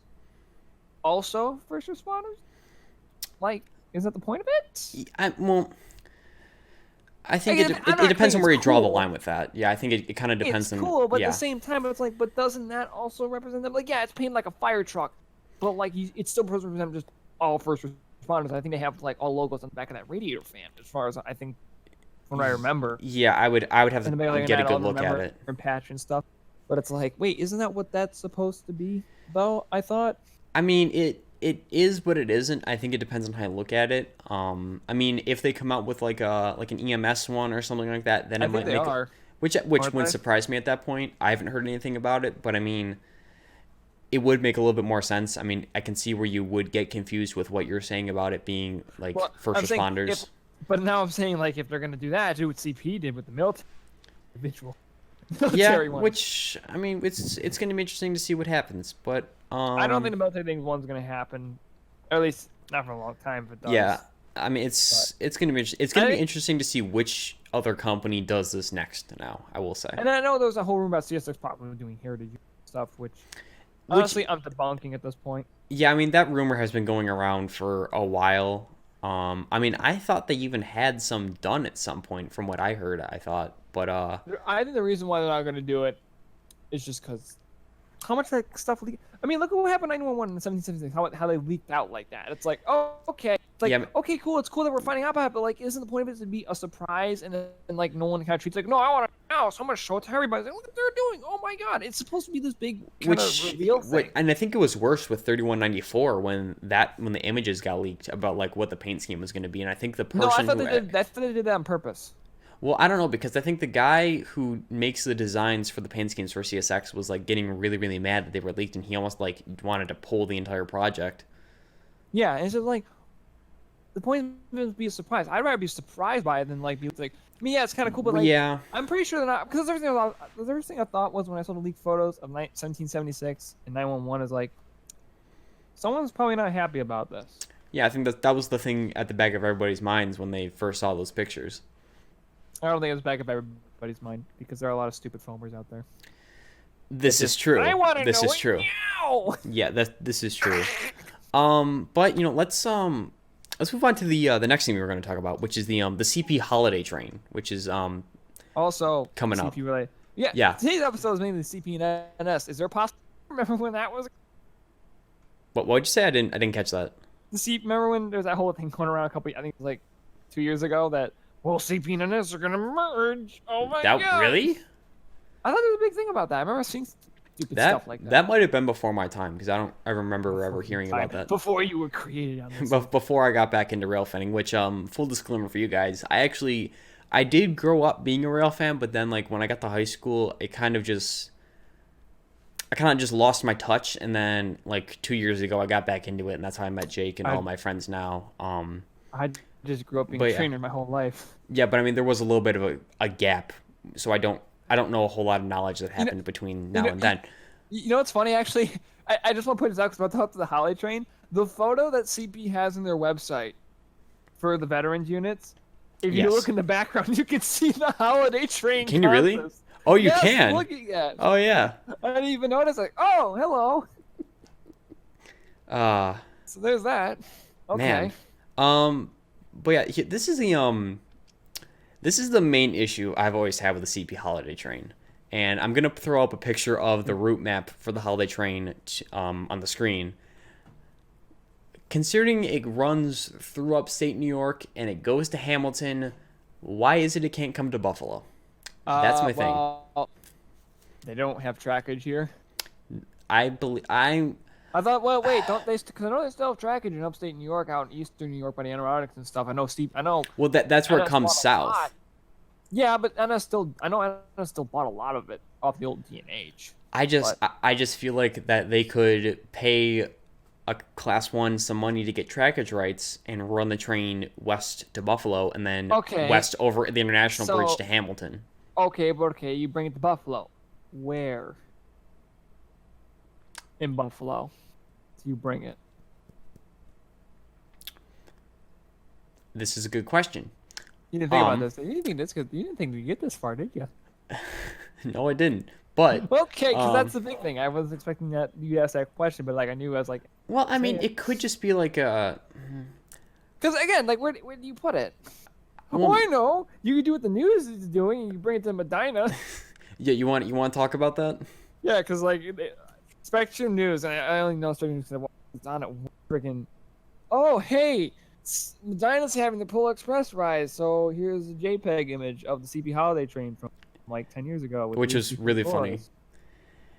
Speaker 2: also first responders? Like, is that the point of it?
Speaker 1: I think it depends on where you draw the line with that. Yeah, I think it kind of depends on.
Speaker 2: It's cool, but
Speaker 1: yeah.
Speaker 2: at the same time, it's like, but doesn't that also represent them? Like, yeah, it's painted like a fire truck, but like, it still represents just all first responders. I think they have like all logos on the back of that radiator fan, as far as I think, from what I remember.
Speaker 1: Yeah, I would have to get a good look at it.
Speaker 2: And patch and stuff, but it's like, wait, isn't that what that's supposed to be? Though I thought.
Speaker 1: I mean, it is, but it isn't. I think it depends on how you look at it. I mean, if they come out with like an EMS one or something like that, then it might make it, which would surprise me at that point. I haven't heard anything about it, but I mean, it would make a little bit more sense. I mean, I can see where you would get confused with what you're saying about it being like first responders.
Speaker 2: But now I'm saying like if they're gonna do that, do what CP did with the military individual.
Speaker 1: Yeah, which I mean, it's going to be interesting to see what happens, but
Speaker 2: I don't think the military thing one's going to happen, or at least not for a long time. If it does.
Speaker 1: Yeah, I mean, it's going to be interesting to see which other company does this next. Now, I will say.
Speaker 2: And I know there was a whole rumor about CSX probably doing heritage stuff, which honestly I'm debunking at this point.
Speaker 1: Yeah, I mean that rumor has been going around for a while. I mean, I thought they even had some done at some point, from what I heard. I thought. But
Speaker 2: I think the reason why they're not going to do it is just because how much that stuff leaked. I mean, look at what happened in 911 in 1776. How they leaked out like that. It's like, oh, okay. It's like, yeah, okay, cool. It's cool that we're finding out about it, but like, isn't the point of it to be a surprise and like no one kind of treats it like, no, I want to know. So I'm gonna show it to everybody. Like, look what they're doing. Oh my god, it's supposed to be this big kind of reveal thing.
Speaker 1: And I think it was worse with 3194 when the images got leaked about like what the paint scheme was going to be, and I think the person.
Speaker 2: No, I thought they did that on purpose.
Speaker 1: Well, I don't know, because I think the guy who makes the designs for the paint schemes for CSX was like getting really, really mad that they were leaked, and he almost like wanted to pull the entire project.
Speaker 2: Yeah, and it's just like the point is to be a surprise. I'd rather be surprised by it than like be like, I mean, yeah, it's kind of cool, but like,
Speaker 1: yeah,
Speaker 2: I'm pretty sure they're not, because everything I thought was when I saw the leaked photos of 1776 and 911 is like, someone's probably not happy about this.
Speaker 1: Yeah, I think that was the thing at the back of everybody's minds when they first saw those pictures.
Speaker 2: I don't think it was back of everybody's mind because there are a lot of stupid foamers out there.
Speaker 1: This is true.
Speaker 2: I want to know.
Speaker 1: This is true. Yeah, this is true. But let's move on to the next thing we were going to talk about, which is the CP holiday train, which is
Speaker 2: also
Speaker 1: coming
Speaker 2: CP
Speaker 1: up.
Speaker 2: Related. Yeah. Today's episode is mainly the CP and NS. Is there possible? Remember when that was?
Speaker 1: What would you say? I didn't catch that.
Speaker 2: Remember when there's that whole thing going around I think it was like 2 years ago that. Well, CP and NS are gonna merge. Oh my god!
Speaker 1: Really?
Speaker 2: I thought there was a big thing about that. I remember seeing stupid stuff like that.
Speaker 1: That might have been before my time, because I remember ever hearing about that.
Speaker 2: Before you were created on this.
Speaker 1: Before I got back into rail fanning, which full disclaimer for you guys, I did grow up being a rail fan, but then like when I got to high school, I kind of just lost my touch, and then like 2 years ago I got back into it, and that's how I met Jake and all my friends now.
Speaker 2: I just grew up being a trainer my whole life.
Speaker 1: Yeah, but I mean, there was a little bit of a gap, so I don't know a whole lot of knowledge that happened between now and then.
Speaker 2: You know what's funny, actually? I just want to point this out because about to talk to the holiday train. The photo that CP has in their website for the veterans units, if you look in the background, you can see the holiday train.
Speaker 1: Can you really? Oh, you
Speaker 2: Yes, I'm
Speaker 1: can.
Speaker 2: looking at.
Speaker 1: Oh yeah.
Speaker 2: I didn't even notice. Like, oh, hello.
Speaker 1: Uh
Speaker 2: So there's that.
Speaker 1: Man.
Speaker 2: Okay.
Speaker 1: Um but yeah, this is the main issue I've always had with the CP holiday train. And I'm going to throw up a picture of the route map for the holiday train on the screen. Considering it runs through upstate New York and it goes to Hamilton, why is it can't come to Buffalo? That's my thing.
Speaker 2: Well, they don't have trackage here.
Speaker 1: I believe I
Speaker 2: I thought, well, wait, don't they? Because I know they still have trackage in upstate New York, out in eastern New York by the Adirondacks and stuff. I know steep. I know.
Speaker 1: well that's where it
Speaker 2: NS
Speaker 1: comes
Speaker 2: bought a lot.
Speaker 1: south.
Speaker 2: Yeah, but NS still. I know NS still bought a lot of it off the old D&H.
Speaker 1: I just feel like that they could pay a class 1 some money to get trackage rights and run the train west to Buffalo and then
Speaker 2: Okay.
Speaker 1: west over the international
Speaker 2: So-
Speaker 1: bridge to Hamilton.
Speaker 2: Okay, you bring it to Buffalo. Where? In Buffalo, do you bring it?
Speaker 1: This is a good question.
Speaker 2: You didn't think about
Speaker 1: Um,
Speaker 2: this. You didn't think this. You didn't think we'd get this far, did you?
Speaker 1: No, I didn't. But
Speaker 2: Okay, because that's
Speaker 1: Um,
Speaker 2: the big thing. I was expecting that you asked that question, but like I knew I was like,
Speaker 1: well, I mean,
Speaker 2: Say it.
Speaker 1: it could just be like a
Speaker 2: because again, like where do you put it?
Speaker 1: Well-
Speaker 2: Oh, I know. You could do what the news is doing, and you bring it to Medina.
Speaker 1: yeah. You want to talk about that?
Speaker 2: Yeah, because like Spectrum News, and I only know Spectrum News because it's on it. Freaking, oh hey, Medina's having the Polar Express rise, so here's a JPEG image of the CP holiday train from like 10 years ago, with
Speaker 1: Which
Speaker 2: the
Speaker 1: was really funny.
Speaker 2: floors.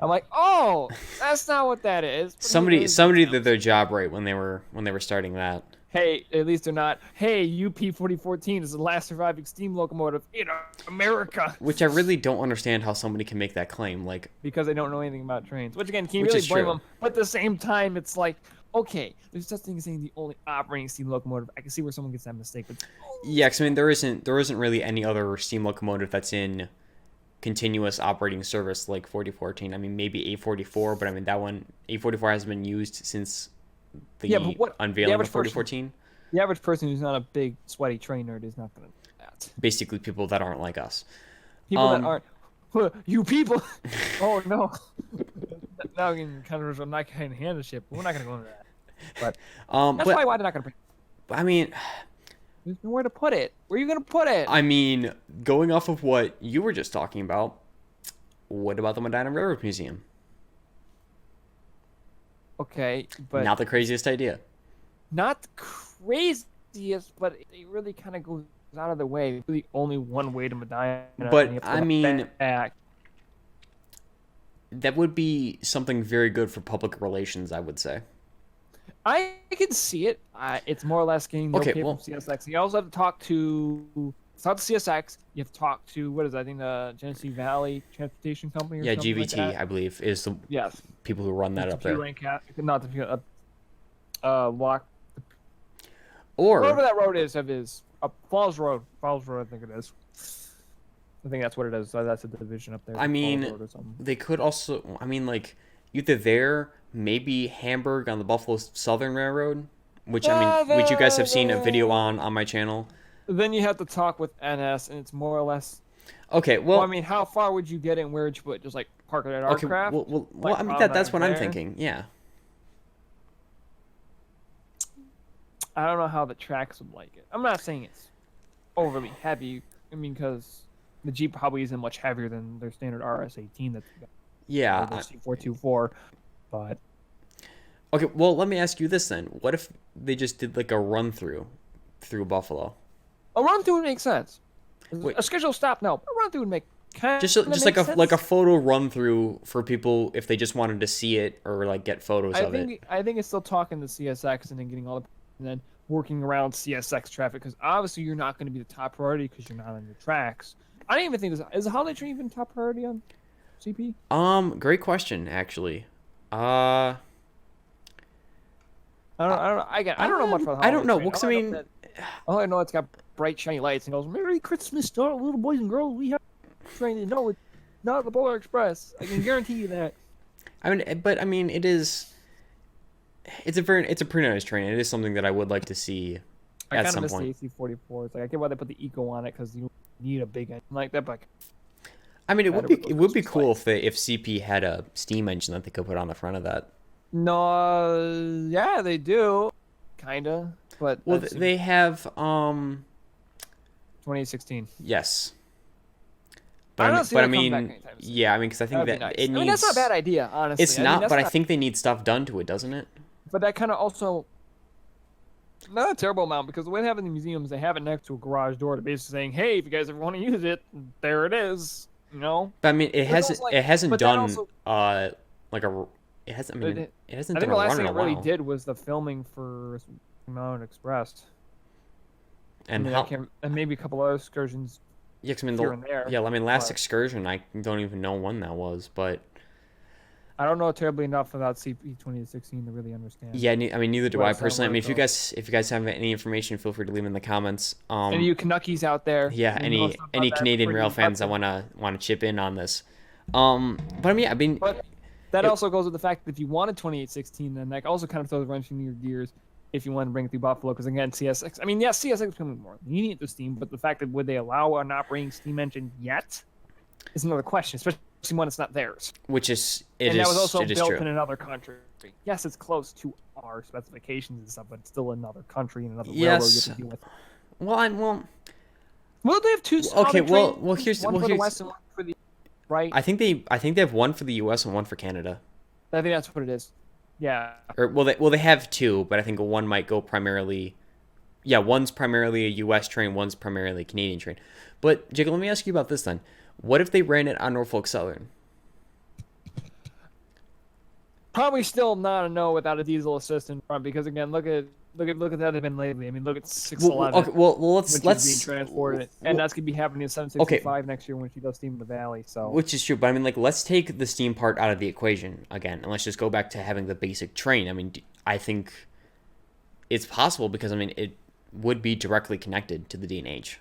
Speaker 2: I'm like, oh, that's not what that is. But
Speaker 1: Somebody
Speaker 2: here's
Speaker 1: somebody
Speaker 2: details.
Speaker 1: did their job right when they were starting that.
Speaker 2: Hey, at least they're not. Hey, UP 4014 is the last surviving steam locomotive in America.
Speaker 1: Which I really don't understand how somebody can make that claim. Like,
Speaker 2: Because they don't know anything about trains. Which again, can you
Speaker 1: Which
Speaker 2: really
Speaker 1: is
Speaker 2: blame
Speaker 1: true.
Speaker 2: them? But at the same time, it's like, okay, there's such thing as saying the only operating steam locomotive. I can see where someone gets that mistake, but
Speaker 1: yeah, 'cause I mean, there isn't really any other steam locomotive that's in continuous operating service like 4014. I mean, maybe 844, but I mean that one 844 hasn't been used since the
Speaker 2: Yeah, but what- the
Speaker 1: unveiling
Speaker 2: average
Speaker 1: of 4014.
Speaker 2: the average person who's not a big sweaty train nerd is not going to do that.
Speaker 1: Basically, people that aren't like us.
Speaker 2: People that
Speaker 1: Um,
Speaker 2: aren't, you people. Oh no. Now I'm getting kind of, I'm not kind of hand the shit, but we're not going to go into that. But that's
Speaker 1: But
Speaker 2: why they're not going to bring.
Speaker 1: I mean,
Speaker 2: There's nowhere to put it. Where are you going to put it?
Speaker 1: I mean, going off of what you were just talking about, what about the Medina Railroad Museum?
Speaker 2: Okay, but
Speaker 1: Not the craziest idea.
Speaker 2: not the craziest, but it really kind of goes out of the way. Really, only one way to Medina.
Speaker 1: But,
Speaker 2: and you have to
Speaker 1: I
Speaker 2: go
Speaker 1: mean-
Speaker 2: back.
Speaker 1: That would be something very good for public relations, I would say.
Speaker 2: I can see it. It's more or less getting the
Speaker 1: Okay,
Speaker 2: okay
Speaker 1: well-
Speaker 2: from CSX. You also have to talk to CSX. You have to talk to what is it? I think the Genesee Valley Transportation Company. Or
Speaker 1: Yeah,
Speaker 2: something
Speaker 1: GVT,
Speaker 2: Like that.
Speaker 1: I believe, is the
Speaker 2: Yes.
Speaker 1: people who run that up there.
Speaker 2: Not the walk.
Speaker 1: Or
Speaker 2: Whatever that road is, Falls Road. Falls Road, I think it is. I think that's what it is. So that's a division up there.
Speaker 1: I
Speaker 2: Falls
Speaker 1: mean,
Speaker 2: Road or something.
Speaker 1: they could also, I mean, like, either there, maybe Hamburg on the Buffalo Southern Railroad, which, I mean, which you guys have seen a video on my channel.
Speaker 2: Then you have to talk with NS, and it's more or less.
Speaker 1: Okay,
Speaker 2: Well,
Speaker 1: well,
Speaker 2: I mean, how far would you get it, and where would you put it? Just like park it at
Speaker 1: okay,
Speaker 2: Artcraft?
Speaker 1: well, I mean,
Speaker 2: Like,
Speaker 1: that's what I'm
Speaker 2: there?
Speaker 1: thinking, yeah.
Speaker 2: I don't know how the tracks would like it. I'm not saying it's overly heavy. I mean, because the Jeep probably isn't much heavier than their standard RS18 that they got.
Speaker 1: Yeah.
Speaker 2: Or the C424. But
Speaker 1: Okay, well, let me ask you this then. What if they just did, like, a run-through through Buffalo?
Speaker 2: a run through would make sense.
Speaker 1: Wait.
Speaker 2: A scheduled stop, no. A run through would make kind
Speaker 1: Just like a photo run-through for people if they just wanted to see it or, like, get photos of it.
Speaker 2: I think it's still talking to CSX and then getting all the and then working around CSX traffic because obviously you're not going to be the top priority because you're not on your tracks. I don't even think is the holiday train even top priority on CP?
Speaker 1: Great question, actually.
Speaker 2: I don't know. I don't know much about the
Speaker 1: I don't know.
Speaker 2: holiday
Speaker 1: Well, 'cause
Speaker 2: train.
Speaker 1: I mean,
Speaker 2: All I know it's got bright shiny lights and goes Merry Christmas to all little boys and girls. We have a train to know it's not the Polar Express. I can guarantee you that.
Speaker 1: I mean, it is. It's a pretty nice train. It is something that I would like to see
Speaker 2: I
Speaker 1: at
Speaker 2: kind of
Speaker 1: some
Speaker 2: miss
Speaker 1: point.
Speaker 2: the AC-44. It's like I get why they put the Eco on it because you need a big engine like that. But
Speaker 1: I mean,
Speaker 2: Better with
Speaker 1: it
Speaker 2: those
Speaker 1: would be
Speaker 2: Christmas
Speaker 1: cool
Speaker 2: lights.
Speaker 1: if CP had a steam engine that they could put on the front of that.
Speaker 2: No, yeah, they do, kinda, but
Speaker 1: Well,
Speaker 2: that seems
Speaker 1: they have
Speaker 2: 2016.
Speaker 1: yes,
Speaker 2: I don't see
Speaker 1: but I
Speaker 2: that coming back
Speaker 1: mean,
Speaker 2: anytime soon.
Speaker 1: yeah, I mean, because I
Speaker 2: That
Speaker 1: think
Speaker 2: would be
Speaker 1: that
Speaker 2: nice.
Speaker 1: it
Speaker 2: I mean, that's not a bad
Speaker 1: needs.
Speaker 2: idea, honestly.
Speaker 1: It's
Speaker 2: I mean,
Speaker 1: not,
Speaker 2: that's
Speaker 1: but I
Speaker 2: not,
Speaker 1: think they need stuff done to it, doesn't it?
Speaker 2: but that kind of also not a terrible amount because the way they have it in the museums, they have it next to a garage door to basically saying, "Hey, if you guys ever want to use it, there it is." You know,
Speaker 1: But I mean,
Speaker 2: but it's also like,
Speaker 1: it hasn't
Speaker 2: but that
Speaker 1: done
Speaker 2: also,
Speaker 1: like a it has I mean it hasn't
Speaker 2: I
Speaker 1: done
Speaker 2: think
Speaker 1: a
Speaker 2: the last
Speaker 1: run
Speaker 2: thing
Speaker 1: in a
Speaker 2: it really
Speaker 1: while.
Speaker 2: did was the filming for Mountain Express. I
Speaker 1: And
Speaker 2: mean, I
Speaker 1: how
Speaker 2: can't, and maybe a couple other excursions
Speaker 1: yeah, 'cause I mean
Speaker 2: here and there,
Speaker 1: yeah, I mean last
Speaker 2: but
Speaker 1: excursion I don't even know when that was, but
Speaker 2: I don't know terribly enough about CP 2016 to really understand
Speaker 1: yeah, I mean neither do
Speaker 2: where
Speaker 1: I
Speaker 2: it's at,
Speaker 1: personally. I
Speaker 2: where
Speaker 1: mean
Speaker 2: it goes.
Speaker 1: if you guys have any information, feel free to leave in the comments.
Speaker 2: Any of you Canuckies out there
Speaker 1: Yeah,
Speaker 2: that know stuff about
Speaker 1: any
Speaker 2: that,
Speaker 1: Canadian
Speaker 2: before
Speaker 1: rail
Speaker 2: you
Speaker 1: fans that
Speaker 2: impressive.
Speaker 1: wanna chip in on this. But I mean,
Speaker 2: But that
Speaker 1: it,
Speaker 2: also goes with the fact that if you wanted 2816, then that also kind of throws a wrench in your gears if you want to bring it through Buffalo. Because again, CSX, I mean, yes, CSX is becoming more lenient to steam, but the fact that would they allow an operating steam engine yet is another question, especially when it's not theirs.
Speaker 1: which is
Speaker 2: And that was also
Speaker 1: it is
Speaker 2: built
Speaker 1: true.
Speaker 2: in another country. Yes, it's close to our specifications and stuff, but it's still another country and another railroad you
Speaker 1: Yes.
Speaker 2: have to deal with.
Speaker 1: Well,
Speaker 2: Well, they have two. How
Speaker 1: okay.
Speaker 2: they train?
Speaker 1: Well,
Speaker 2: One for the West and one for the right.
Speaker 1: I think they have one for the U.S. and one for Canada.
Speaker 2: I think that's what it is. Yeah.
Speaker 1: Or they have two, but I think one might go primarily. Yeah, one's primarily a U.S. train, one's primarily a Canadian train. But Jacob, let me ask you about this then. What if they ran it on Norfolk Southern?
Speaker 2: Probably still not a no without a diesel assist in front because again, look at that event lately. I mean, look at 611
Speaker 1: Okay, well
Speaker 2: when she's being transported, and that's gonna be happening in
Speaker 1: okay,
Speaker 2: 765 next year when she does steam in the valley. So,
Speaker 1: which is true, but I mean, like, let's take the steam part out of the equation again, and let's just go back to having the basic train. I mean, I think it's possible because I mean, it would be directly connected to the D&H.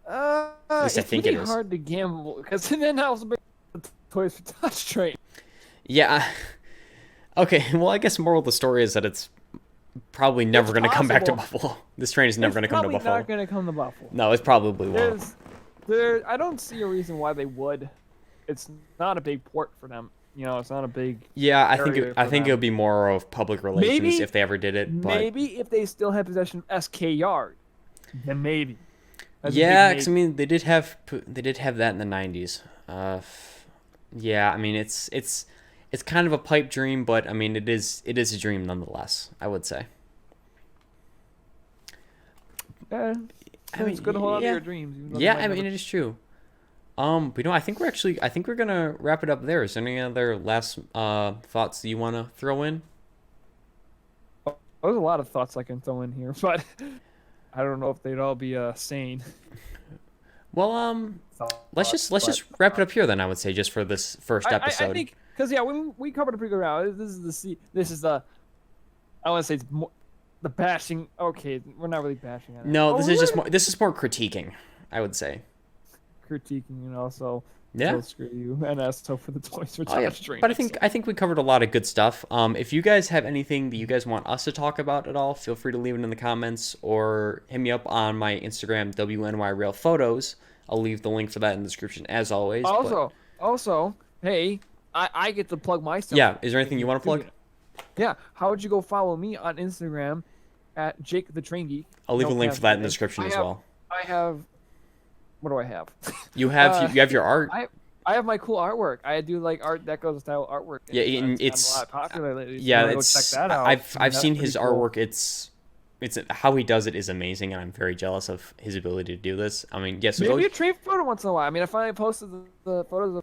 Speaker 1: At least I
Speaker 2: it's
Speaker 1: think
Speaker 2: really
Speaker 1: it is.
Speaker 2: hard to gamble because then also bring the Toys for Tots train.
Speaker 1: Yeah. Okay. Well, I guess moral of the story is that it's probably never going to come back to Buffalo. This train is never going to come to
Speaker 2: Probably
Speaker 1: Buffalo.
Speaker 2: not going to come to Buffalo.
Speaker 1: No, it probably won't.
Speaker 2: I don't see a reason why they would. It's not a big port for them. You know, it's not a big.
Speaker 1: Yeah, I
Speaker 2: for
Speaker 1: think
Speaker 2: them.
Speaker 1: it would be more of public relations
Speaker 2: Maybe-
Speaker 1: if they ever did it. But
Speaker 2: Maybe if they still have possession of SK Yard, then maybe. That's a big
Speaker 1: yeah, because I
Speaker 2: maybe.
Speaker 1: mean they did have that in the 90s. Yeah, I mean it's kind of a pipe dream, but I mean it is a dream nonetheless. I would say.
Speaker 2: Yeah,
Speaker 1: I mean,
Speaker 2: it's good to hold on to
Speaker 1: yeah.
Speaker 2: your dreams. Even though they
Speaker 1: Yeah,
Speaker 2: might
Speaker 1: I mean
Speaker 2: never-
Speaker 1: it is true. But I think we're gonna wrap it up there. Is there any other last thoughts that you want to throw in?
Speaker 2: There's a lot of thoughts I can throw in here, but I don't know if they'd all be sane.
Speaker 1: Well, let's just wrap it up here then. I would say just for this first episode.
Speaker 2: I think because yeah, we covered a pretty good round. This is the I want to say it's more, the bashing. Okay, we're not really bashing on it.
Speaker 1: No,
Speaker 2: Oh,
Speaker 1: this
Speaker 2: we're
Speaker 1: is just more critiquing. I would say.
Speaker 2: critiquing, you know. So
Speaker 1: Yeah.
Speaker 2: screw you, and so for the Toys for
Speaker 1: Oh yeah,
Speaker 2: Tots train.
Speaker 1: but I think we covered a lot of good stuff. If you guys have anything that you guys want us to talk about at all, feel free to leave it in the comments or hit me up on my Instagram WNY Rail Photos. I'll leave the link for that in the description as always. but-
Speaker 2: Also, hey, I get to plug myself.
Speaker 1: yeah, is there anything you want to plug?
Speaker 2: Yeah, how would you go follow me on Instagram at Jake the Train Geek?
Speaker 1: I'll leave a
Speaker 2: No
Speaker 1: link for that in the
Speaker 2: caption.
Speaker 1: description
Speaker 2: I
Speaker 1: as
Speaker 2: have-
Speaker 1: well.
Speaker 2: I have. What do I have?
Speaker 1: You have your art.
Speaker 2: I have my cool artwork. I do like Art Deco style artwork.
Speaker 1: Yeah, and
Speaker 2: it's gotten a lot popular lately. So
Speaker 1: Yeah,
Speaker 2: you wanna go
Speaker 1: it's
Speaker 2: check that out.
Speaker 1: I've
Speaker 2: That's
Speaker 1: seen
Speaker 2: pretty
Speaker 1: his
Speaker 2: cool.
Speaker 1: artwork. It's how he does it is amazing, and I'm very jealous of his ability to do this. I mean, yes,
Speaker 2: Maybe a train photo once in a while. I mean, I finally posted the photos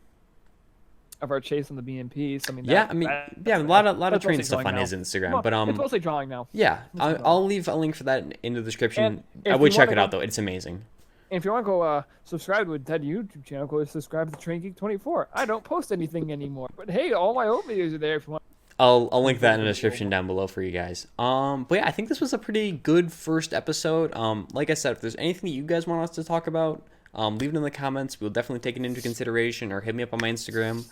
Speaker 2: of our chase on the BMPs. I mean,
Speaker 1: yeah, I mean, yeah, a lot of
Speaker 2: that's
Speaker 1: train
Speaker 2: mostly
Speaker 1: stuff
Speaker 2: drawing
Speaker 1: on
Speaker 2: now.
Speaker 1: his Instagram,
Speaker 2: Well,
Speaker 1: but
Speaker 2: it's mostly drawing now.
Speaker 1: yeah,
Speaker 2: mostly
Speaker 1: I'll leave a link for that in the description.
Speaker 2: And
Speaker 1: I
Speaker 2: if
Speaker 1: would
Speaker 2: you
Speaker 1: check
Speaker 2: wanna
Speaker 1: it
Speaker 2: go-
Speaker 1: out though; it's amazing.
Speaker 2: And if you want to go subscribe to the Ted YouTube channel, go subscribe to Train Geek 24. I don't post anything anymore, but hey, all my old videos are there if you want.
Speaker 1: I'll link that in the description down below for you guys. But yeah, I think this was a pretty good first episode. Like I said, if there's anything that you guys want us to talk about, leave it in the comments. We'll definitely take it into consideration, or hit me up on my Instagram.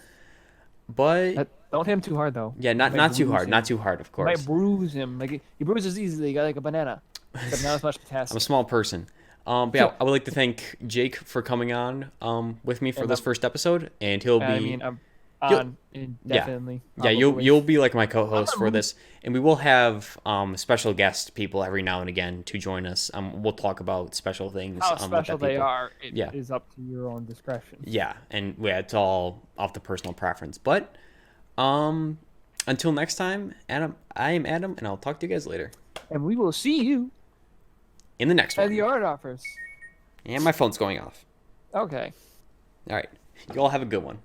Speaker 1: But
Speaker 2: Don't hit him too hard though.
Speaker 1: yeah, not too hard, not too hard, of
Speaker 2: Might
Speaker 1: course.
Speaker 2: bruise him. Like he bruises easily, like a banana, but not as much
Speaker 1: I'm a
Speaker 2: potassium.
Speaker 1: small person. But yeah, I would like to thank Jake for coming on with me for
Speaker 2: And
Speaker 1: this first episode, and he'll
Speaker 2: I
Speaker 1: be
Speaker 2: mean, I'm
Speaker 1: you'll
Speaker 2: on
Speaker 1: yeah
Speaker 2: indefinitely,
Speaker 1: yeah
Speaker 2: probably.
Speaker 1: you'll be like my
Speaker 2: I'm
Speaker 1: co-host
Speaker 2: gonna
Speaker 1: for
Speaker 2: move.
Speaker 1: this, and we will have special guest people every now and again to join us. We'll talk about special things
Speaker 2: How
Speaker 1: with
Speaker 2: special
Speaker 1: that
Speaker 2: they
Speaker 1: people.
Speaker 2: are, it
Speaker 1: Yeah,
Speaker 2: is up to your own discretion.
Speaker 1: yeah, and yeah, it's all off the personal preference. But um, until next time, Adam, I am Adam, and I'll talk to you guys later
Speaker 2: And we will see you
Speaker 1: in the next
Speaker 2: at the
Speaker 1: one.
Speaker 2: art office.
Speaker 1: And my phone's going off.
Speaker 2: Okay.
Speaker 1: All right, you all have a good one.